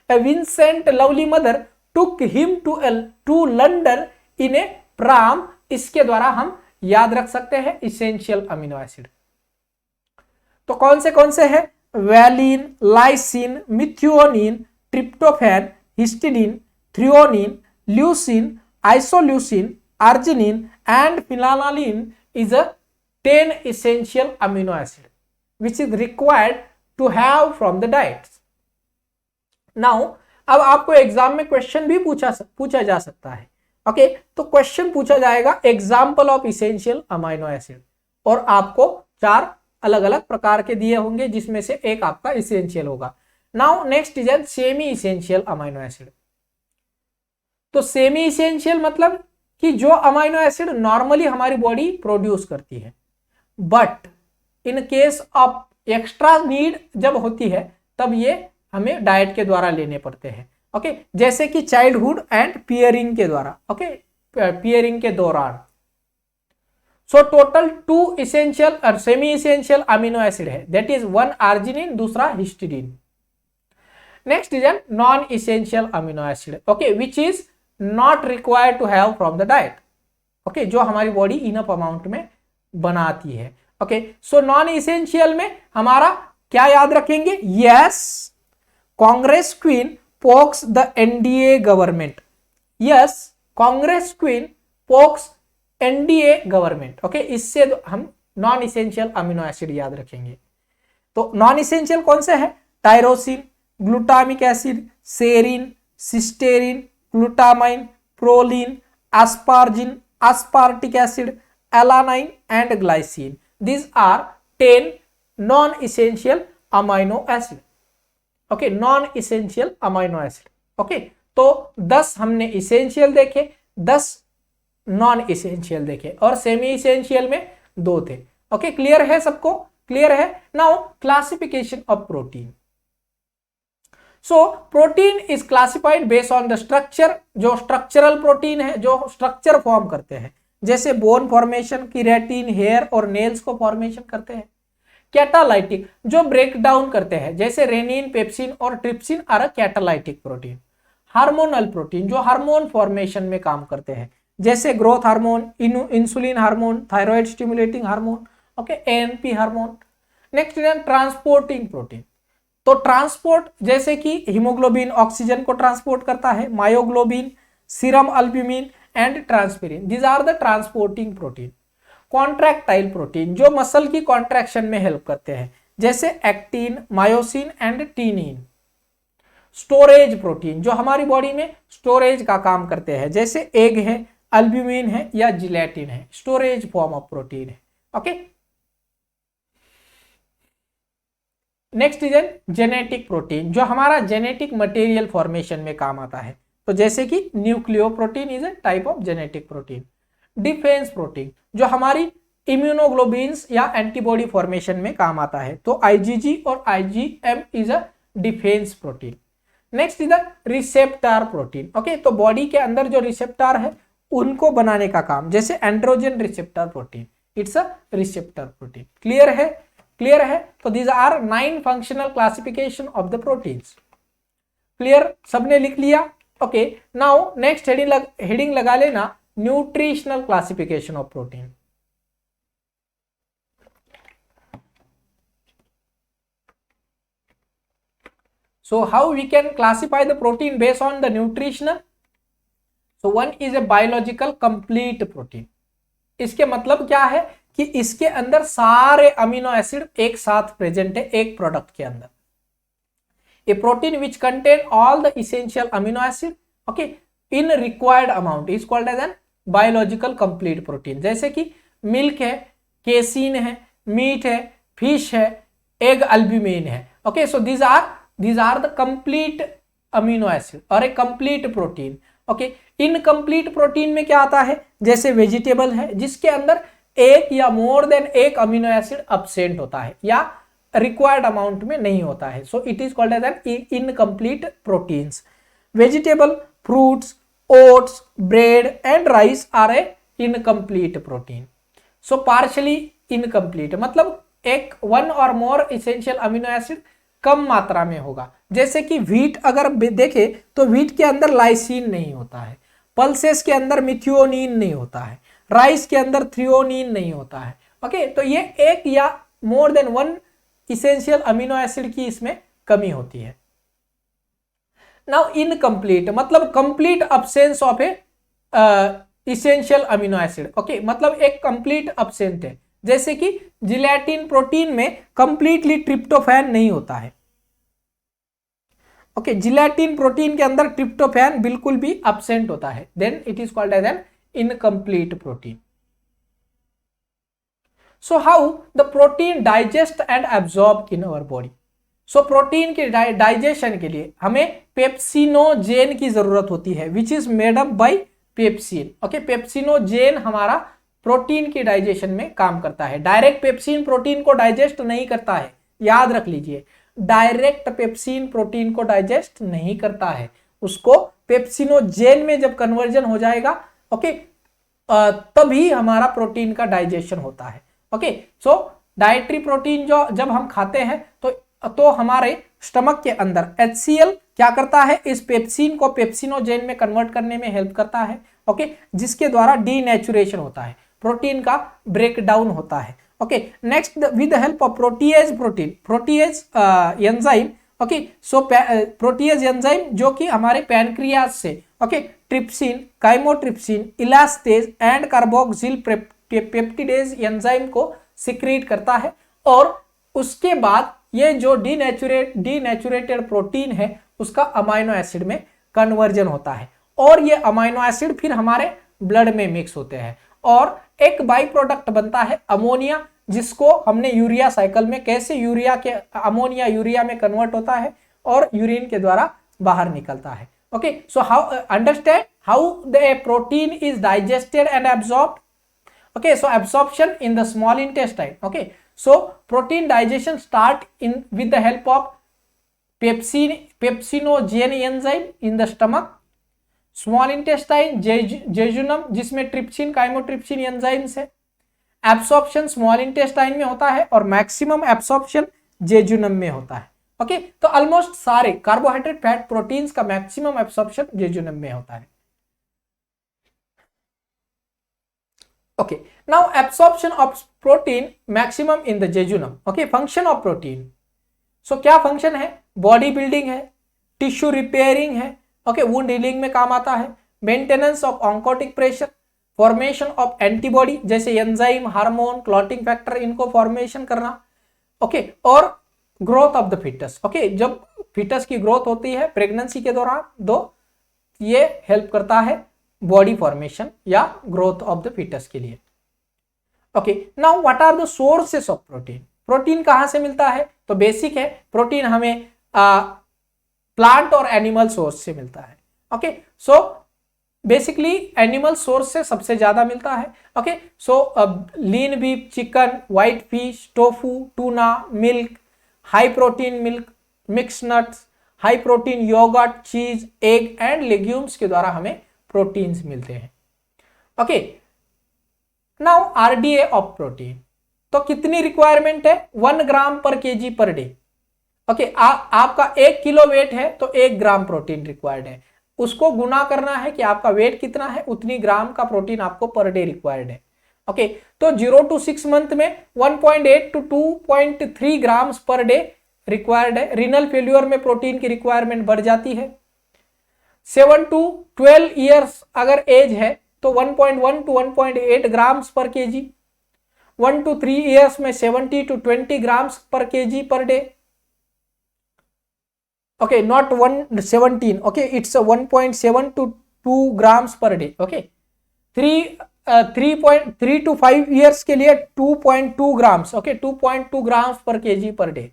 a Vincent lovely mother took him to London in a pram. इसके द्वारा हम याद रख सकते हैं इसेंशियल अमीनो एसिड। तो कौन से हैं? Valine, lysine, methionine, tryptophan, histidine, threonine, leucine, isoleucine, arginine and phenylalanine is a 10 essential amino acid which is required to have from the diets. Now अब आपको एग्जाम में क्वेश्चन भी पूछा जा सकता है। ओके, तो क्वेश्चन पूछा जाएगा example of essential amino acid, और आपको 4 अलग अलग प्रकार के दिए होंगे जिसमें से एक आपका इसेंशियल होगा। Now next is semi essential amino acid. तो सेमी इसेंशियल मतलब कि जो अमीनो एसिड नॉर्मली हमारी बॉडी प्रोड्यूस करती है, but in case of extra need जब होती है तब ये हमें डाइट के द्वारा लेने पड़ते हैं। ओके, जैसे कि चाइल्डहुड एंड पियरिंग के द्वारा, ओके, पियरिंग के दौरान। सो टोटल 2 इसेंशियल और सेमी इसेंशियल अमीनो एसिड है, दैट इज 1 आर्जिनिन, दूसरा histidine. Next is an non essential amino acid, okay, which is not required to have from the diet. Okay, जो हमारी बॉडी इनफ अमाउंट में बनाती है। Okay, so non essential में हमारा क्या याद रखेंगे? Yes, Congress queen pox the NDA government. Yes, Congress queen pox NDA government. Okay, इससे हम नॉन इसेंशियल अमीनो एसिड याद रखेंगे। तो नॉन इसेंशियल कौन से है? Tyrosine, glutamic acid, serine, cysteine, glutamine, proline, aspargine, aspartic acid, alanine and glycine. These are 10 non-essential amino acid. Okay, non-essential amino acid. Okay, तो 10 हमने essential देखे, 10 नॉन इसेंशियल देखे, और सेमी इसेंशियल में 2 थे। ओके, क्लियर है सबको? क्लियर है? Now classification of protein. So protein is classified based on the structure. जो स्ट्रक्चरल प्रोटीन है, जो स्ट्रक्चर फॉर्म करते हैं, जैसे बोन फॉर्मेशन, केराटिन, हेयर और नेल्स को फॉर्मेशन करते हैं। कैटालाइटिक, जो ब्रेक डाउन करते हैं, जैसे रेनिन, पेप्सिन और trypsin are catalytic protein. Hormonal protein, जो हार्मोन फॉर्मेशन में काम करते हैं, जैसे growth hormone, insulin hormone, thyroid stimulating hormone, okay, ANP hormone. Next is transporting protein. तो ट्रांसपोर्ट, जैसे कि हीमोग्लोबिन ऑक्सीजन को ट्रांसपोर्ट करता है, myoglobin, serum albumin and transferrin, these are the transporting protein. Contractile protein, जो मसल की contraction में help करते हैं, जैसे actin, myosin and titin. Storage protein, जो हमारी बॉडी में स्टोरेज का काम करते हैं, जैसे एग है, अल्ब्यूमिन है या जिलेटिन है, स्टोरेज फॉर्म ऑफ प्रोटीन है। Okay, next is genetic protein, जो हमारा जेनेटिक मटेरियल फॉर्मेशन में काम आता है, तो जैसे कि nucleoprotein is a type of genetic protein. Defence protein, जो हमारी इम्यूनोग्लोबिन्स या एंटीबॉडी फॉर्मेशन में काम आता है, तो आईजीजी और IgM is a defence protein. Next is receptor protein. Okay, तो बॉडी के अंदर जो रिसेप्टर है उनको बनाने का काम, जैसे androgen receptor protein, it's a receptor protein. Clear है? क्लियर है? तो these are 9 functional classification of the proteins. Clear? सबने लिख लिया? ओके, नाउ नेक्स्ट हेडिंग लगा लेना, nutritional classification of protein. So how we can classify the protein based on the nutritional? So one is a biological complete protein. इसके मतलब क्या है कि इसके अंदर सारे अमीनो एसिड एक साथ प्रेजेंट है एक प्रोडक्ट के अंदर। A protein which contain all the essential amino acid, okay, in required amount is called as an biological complete protein. जैसे कि मिल्क है, केसीन है, मीट है, फिश है, एग अल्ब्यूमिन है। Okay, so these are the complete amino acid और एक complete protein। Okay, incomplete protein में क्या आता है, जैसे वेजिटेबल है जिसके अंदर एक या मोर देन एक अमीनो एसिड अब्सेंट होता है या रिक्वायर्ड अमाउंट में नहीं होता है, so it is called as an incomplete proteins. Vegetable, fruits, oats, bread and rice are a incomplete protein. So partially incomplete मतलब एक वन और मोर इसेंशियल अमीनो एसिड कम मात्रा में होगा। जैसे कि व्हीट अगर देखें तो व्हीट के अंदर लाइसिन नहीं होता है, पल्सेस के अंदर मिथियोनिन नहीं होता है, राइस के अंदर थ्रियोनिन नहीं होता है। ओके, तो ये एक या more then one essential amino acid की इसमें कमी होती है। नाउ इनकम्प्लीट मतलब complete absence of A essential amino acid. Okay, मतलब एक कंप्लीट अब्सेंट है, जैसे कि जिलेटिन प्रोटीन में कंप्लीटली ट्रिप्टोफैन नहीं होता है। ओके, जिलेटिन प्रोटीन के अंदर ट्रिप्टोफैन बिल्कुल भी अब्सेंट होता है, then it is called as an incomplete protein. So how the protein digest and absorb in our body. So protein के डाइजेशन के लिए हमें पेप्सिनोजेन की जरूरत होती है, which is made up by pepsin. Okay, pepsinogen हमारा प्रोटीन की डाइजेशन में काम करता है। डायरेक्ट पेप्सिन प्रोटीन को डाइजेस्ट नहीं करता है, याद रख लीजिए, डायरेक्ट पेप्सिन प्रोटीन को डाइजेस्ट नहीं करता है, उसको पेप्सिनोजेन में जब कन्वर्जन हो जाएगा, ओके, तभी हमारा प्रोटीन का डाइजेशन होता है। ओके, सो डाइटरी प्रोटीन जो जब हम खाते हैं तो हमारे स्टमक के अंदर HCl क्या करता है, इस पेप्सिन को पेप्सिनोजेन में कन्वर्ट करने में हेल्प करता है। ओके, जिसके द्वारा डीनेचुरेशन होता है, प्रोटीन का ब्रेकडाउन होता है। Okay, next with help of protease enzyme. Okay, so protease enzyme जो कि हमारे पैनक्रियाज से okay trypsin, chymotrypsin, elastase and carboxyl peptidase enzyme को सिक्रीट करता है, और उसके बाद ये जो डीनेचुरेटेड प्रोटीन है उसका अमाइनो एसिड में कन्वर्जन होता है, और ये अमाइनो एसिड फिर हमारे ब्लड में मिक्स होते हैं, और एक बाई प्रोडक्ट बनता है अमोनिया, जिसको हमने यूरिया साइकिल में कैसे अमोनिया यूरिया में कन्वर्ट होता है और यूरिन के द्वारा बाहर निकलता है। Okay, so how understand how the protein is digested and absorbed. Okay, so absorption in the small intestine. Okay, so protein digestion start with the help of pepsinogen enzyme in the stomach, small intestine, jejunum जिसमें trypsin, chymotrypsin enzymes है। Absorption small intestine में होता है और maximum absorption jejunum में होता है। Okay, तो ऑलमोस्ट सारे कार्बोहाइड्रेट, फैट, प्रोटीन्स का मैक्सिमम एब्सॉर्प्शन जेजुनम में होता है। Okay, now absorption of protein maximum in the jejunum. Okay, function of protein. So क्या function है? बॉडी बिल्डिंग है, टिश्यू रिपेयरिंग है, ओके, वुंड हीलिंग में काम आता है, maintenance of oncotic pressure, formation of antibody जैसे एंजाइम, हार्मोन, क्लॉटिंग फैक्टर, इनको फॉर्मेशन करना, ओके, और growth of the fetus. Okay, जब फिटस की ग्रोथ होती है प्रेगनेंसी के दौरान ये हेल्प करता है बॉडी फॉर्मेशन या ग्रोथ ऑफ द फिटस के लिए। Okay, now what are the sources of protein. Protein कहां से मिलता है? तो बेसिक है, प्रोटीन हमें प्लांट और एनिमल सोर्स से मिलता है। Okay, so basically animal source से सबसे ज्यादा मिलता है। Okay, so lean beef, chicken, white fish, tofu, tuna, milk, high protein milk, mix nuts, high protein yoghurt, cheese, egg and legumes के द्वारा हमें प्रोटीन्स मिलते हैं। Okay, now RDA of protein, तो कितनी रिक्वायरमेंट है? 1 ग्राम पर केजी पर डे। ओके, आपका 1 किलो वेट है तो 1 ग्राम प्रोटीन रिक्वायर्ड है, उसको गुना करना है कि आपका वेट कितना है, उतनी ग्राम का प्रोटीन आपको पर डे रिक्वायर्ड है। ओके, तो 0 to 6 मंथ में 1.8 to 2.3 grams per day required है। रिनल फेल्यूर में प्रोटीन की रिक्वायरमेंट बढ़ जाती है। 7 to 12 ईयर्स अगर एज है तो 1.1 to 1.8 ग्राम्स पर केजी। 1 to 3 ईयर्स में 70 to 20 ग्राम्स पर KG per day. Okay, not 117, okay, it's 1.7 to 2 grams per day. Okay, 3 to 5 years के लिए 2.2 ग्राम्स, ओके, 2.2 ग्राम्स पर KG per day.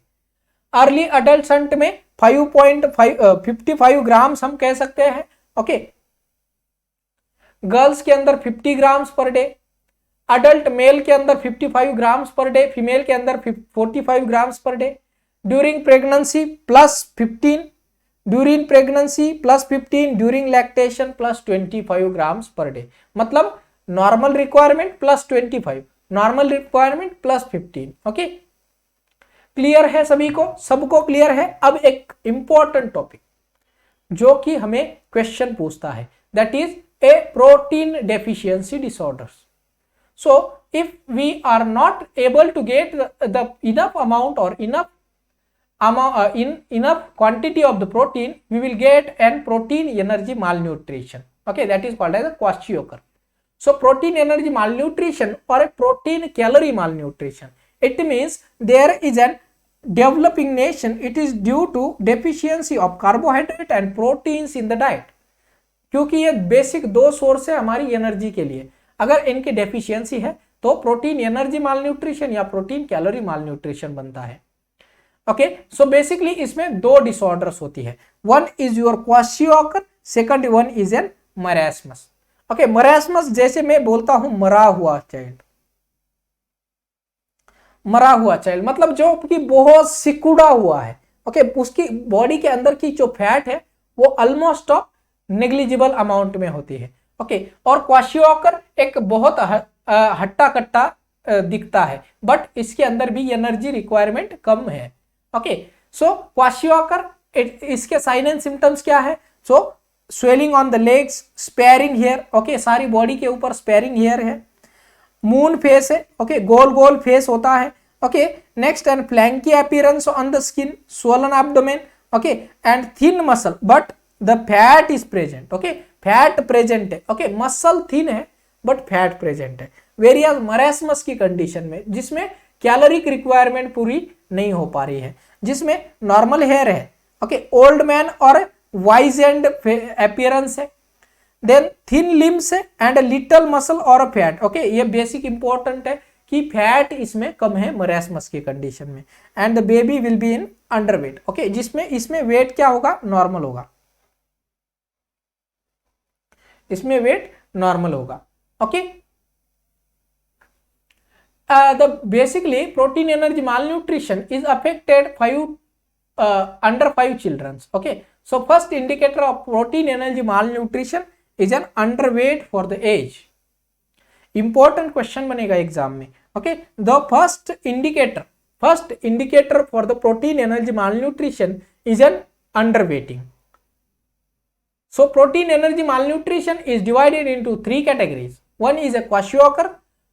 Early adult में 55 ग्राम्स हम कह सकते हैं। ओके, गर्ल्स के अंदर 50 grams per day, adult mail के अंदर 55 ग्राम्स पर डे, फीमेल के अंदर 45 grams per day. During pregnancy +15, during pregnancy +15, during lactation +25 grams per day. मतलब normal requirement +25, normal requirement +15। Okay, clear है सभी को, सबको क्लियर है। अब एक इंपॉर्टेंट टॉपिक जो कि हमें क्वेश्चन पूछता है, that is a protein deficiency disorders. So if we are not able to get the enough amount और enough quantity of the protein, we will get an protein energy malnutrition. Okay, that is called as a kwashiorkor. So protein energy malnutrition or a protein calorie malnutrition, it means there is an developing nation, it is due to deficiency of carbohydrate and proteins in the diet. क्योंकि ये basic दो source है हमारी energy के लिए, अगर इनकी deficiency है तो प्रोटीन एनर्जी मालन्यूट्रिशन या प्रोटीन कैलोरी मालन्यूट्रिशन बनता है। ओके, सो बेसिकली इसमें दो डिसऑर्डर्स होती है, one is your kwashiorkor, second one is an marasmus. Okay, marasmus जैसे मैं बोलता हूं मरा हुआ चाइल्ड, मरा हुआ चाइल्ड मतलब जो कि बहुत सिकुड़ा हुआ है। ओके, उसकी बॉडी के अंदर की जो फैट है वो ऑलमोस्ट ऑफ नेग्लिजिबल अमाउंट में होती है। ओके, और क्वाशियोकर एक बहुत हट्टा कट्टा दिखता है, बट इसके अंदर भी एनर्जी रिक्वायरमेंट कम है। ओके, सो क्वाशियोकर इसके साइन एंड सिम्टम्स क्या है? So swelling on the legs, sparing hair. Okay, सारी बॉडी के ऊपर स्पेयरिंग हेयर है, मून फेस है। ओके, गोल गोल फेस होता है। Okay, next and flaky appearance on the skin, swollen abdomen. Okay, and thin muscle but the fat is present. Okay, fat present है। ओके, मसल थिन है but fat present है। Various marasmus की condition में जिसमें caloric requirement पूरी नहीं हो पा रही है, जिसमें नॉर्मल हेयर है। ओके, ओल्ड मैन और वाइज एंड अपीयरेंस है, देन थिन लिम्स है एंड लिटिल मसल और फैट। ओके, ये बेसिक इंपॉर्टेंट है कि फैट इसमें कम है मरास्मस की कंडीशन में, and the baby will be in underweight. Okay, जिसमें इसमें वेट क्या होगा? नॉर्मल होगा, इसमें वेट नॉर्मल होगा। Okay, the basically protein energy malnutrition is affected under 5 children. Okay, so first indicator of protein energy malnutrition is an underweight for the age. Important question बनेगा exam में। Okay, the first indicator for the protein energy malnutrition is an underweighting. So protein energy malnutrition is divided into 3 categories. One is a kwashiorkor,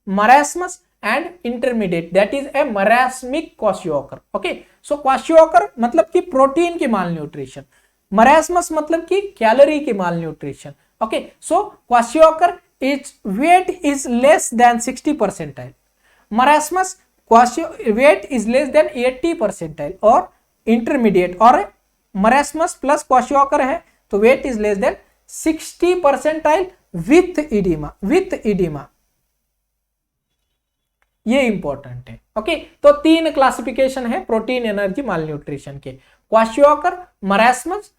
marasmus and intermediate, that is a marasmic kwashiorkor. Okay, so kwashiorkor मतलब कि protein की malnutrition, marasmus मतलब कि calorie की malnutrition. Okay, so kwashiorkor its weight is less than 60 percentile, marasmus weight is less than 80 percentile, और intermediate और marasmus plus kwashiorkor है तो weight is less than 60 percentile with edema। ये important है। Okay, तो 3 क्लासिफिकेशन है protein energy malnutrition के, क्वाशियोकर, marasmus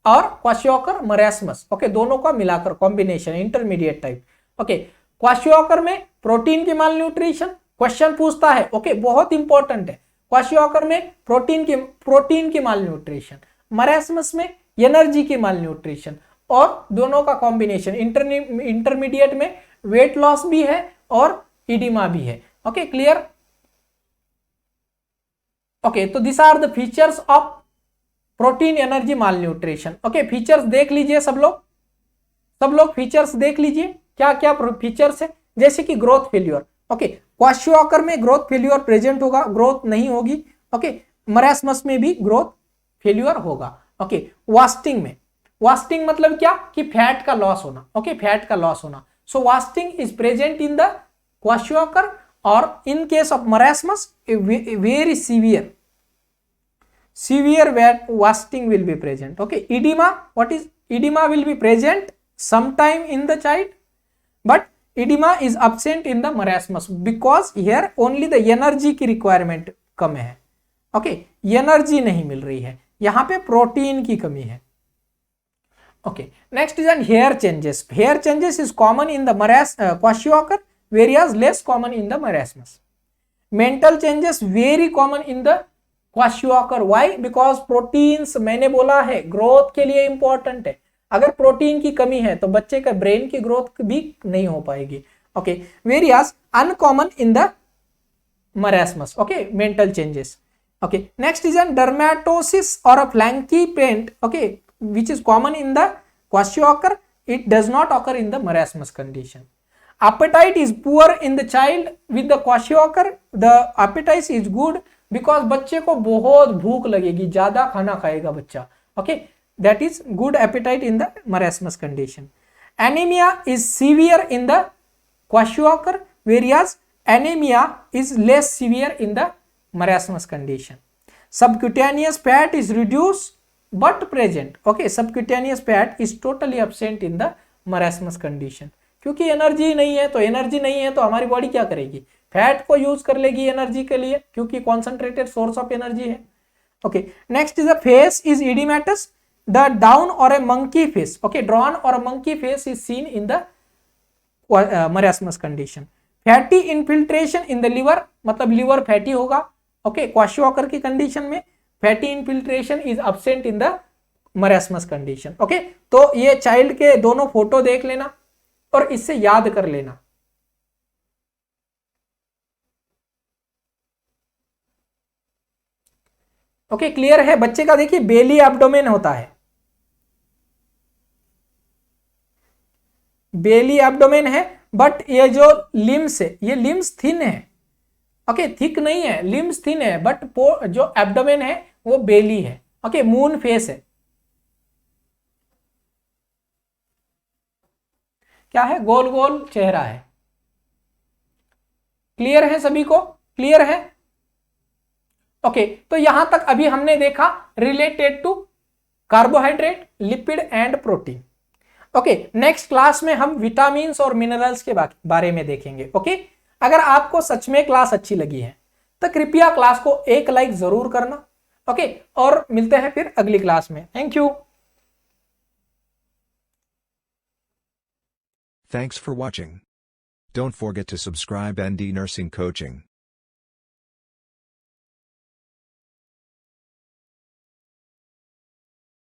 और क्वाशियोकर मरास्मस। ओके, दोनों का मिलाकर कॉम्बिनेशन, इंटरमीडिएट टाइप। ओके, क्वाशियोकर में प्रोटीन की मालन्यूट्रिशन क्वेश्चन पूछता है। ओके, बहुत इंपॉर्टेंट है। क्वाशियोकर में प्रोटीन की मालन्यूट्रिशन, मरास्मस में एनर्जी की मालन्यूट्रिशन, और दोनों का कॉम्बिनेशन। इंटरमीडिएट में वेट लॉस भी है और इडिमा भी है। Okay, clear? ओके, तो this are the features of protein energy malnutrition. Okay, features देख लीजिए सब लोग फीचर्स देख लीजिए क्या क्या फीचर्स है, जैसे कि ग्रोथ फेल्यूर। ओके, क्वाशियोकर में ग्रोथ फेल्यूर प्रेजेंट होगा, ग्रोथ नहीं होगी। ओके, मरास्मस में भी ग्रोथ फेल्यूर होगा। ओके, वास्टिंग मतलब क्या कि फैट का लॉस होना। ओके, फैट का लॉस होना। So wasting is present in the kwashiorkor, or in case of marasmus very severe wasting will be present. Okay, edema, what is edema? Will be present sometime in the child, but edema is absent in the marasmus because here only the energy की requirement कम है। Okay, energy नहीं मिल रही है, यहाँ पे protein की कमी है। Okay, next is an hair changes. Hair changes is common in the kwashiorkor, whereas less common in the marasmus. Mental changes very common in the kwashiorkor. Why? Because proteins, मैंने बोला है ग्रोथ के लिए important है। अगर protein की कमी है तो बच्चे का ब्रेन की ग्रोथ भी नहीं हो पाएगी। Okay, whereas uncommon in the marasmus. Okay, mental changes. Okay, next is a dermatosis or a flaky paint, okay, which is common in the kwashiorkor. It does not occur in the marasmus condition. Appetite is poor in the child with the kwashiorkor. The appetite is good because बच्चे को बहुत भूख लगेगी, ज्यादा खाना खाएगा बच्चा. Okay, that is good appetite in the marasmus condition. Anemia is severe in the kwashiorkor, whereas anemia is less severe in the marasmus condition. Subcutaneous fat is reduced but present. Okay, subcutaneous fat is totally absent in the marasmus condition. क्योंकि energy नहीं है, तो energy नहीं है तो हमारी body क्या करेगी, फैट को यूज कर लेगी एनर्जी के लिए, क्योंकि कॉन्सेंट्रेटेड सोर्स ऑफ एनर्जी है. Okay, next is a face is oedematous. The down or a monkey face, okay, drawn or monkey face is seen in the marasmus condition. Fatty infiltration in the liver, मतलब liver fatty होगा. Okay, kwashiorkor की condition में fatty infiltration is absent in the marasmus condition. Okay, तो ये child के दोनों photo देख लेना और इससे याद कर लेना. ओके, क्लियर है बच्चे का. देखिए बेली एब्डोमेन होता है, बेली एब्डोमेन है, बट ये जो लिम्स है ये लिम्स थिन है. ओके, थिक नहीं है, लिम्स थिन है, बट जो एब्डोमेन है वो बेली है. ओके, मून फेस है. क्या है, गोल गोल चेहरा है. क्लियर है सभी को, क्लियर है. ओके, तो यहां तक अभी हमने देखा related to carbohydrate, lipid and protein. Okay, next class में हम विटामिन और मिनरल्स के बारे में देखेंगे. ओके, अगर आपको सच में क्लास अच्छी लगी है तो कृपया क्लास को एक लाइक जरूर करना. ओके, और मिलते हैं फिर अगली क्लास में. Thank you. Thanks for watching. Don't forget to subscribe ND Nursing Coaching.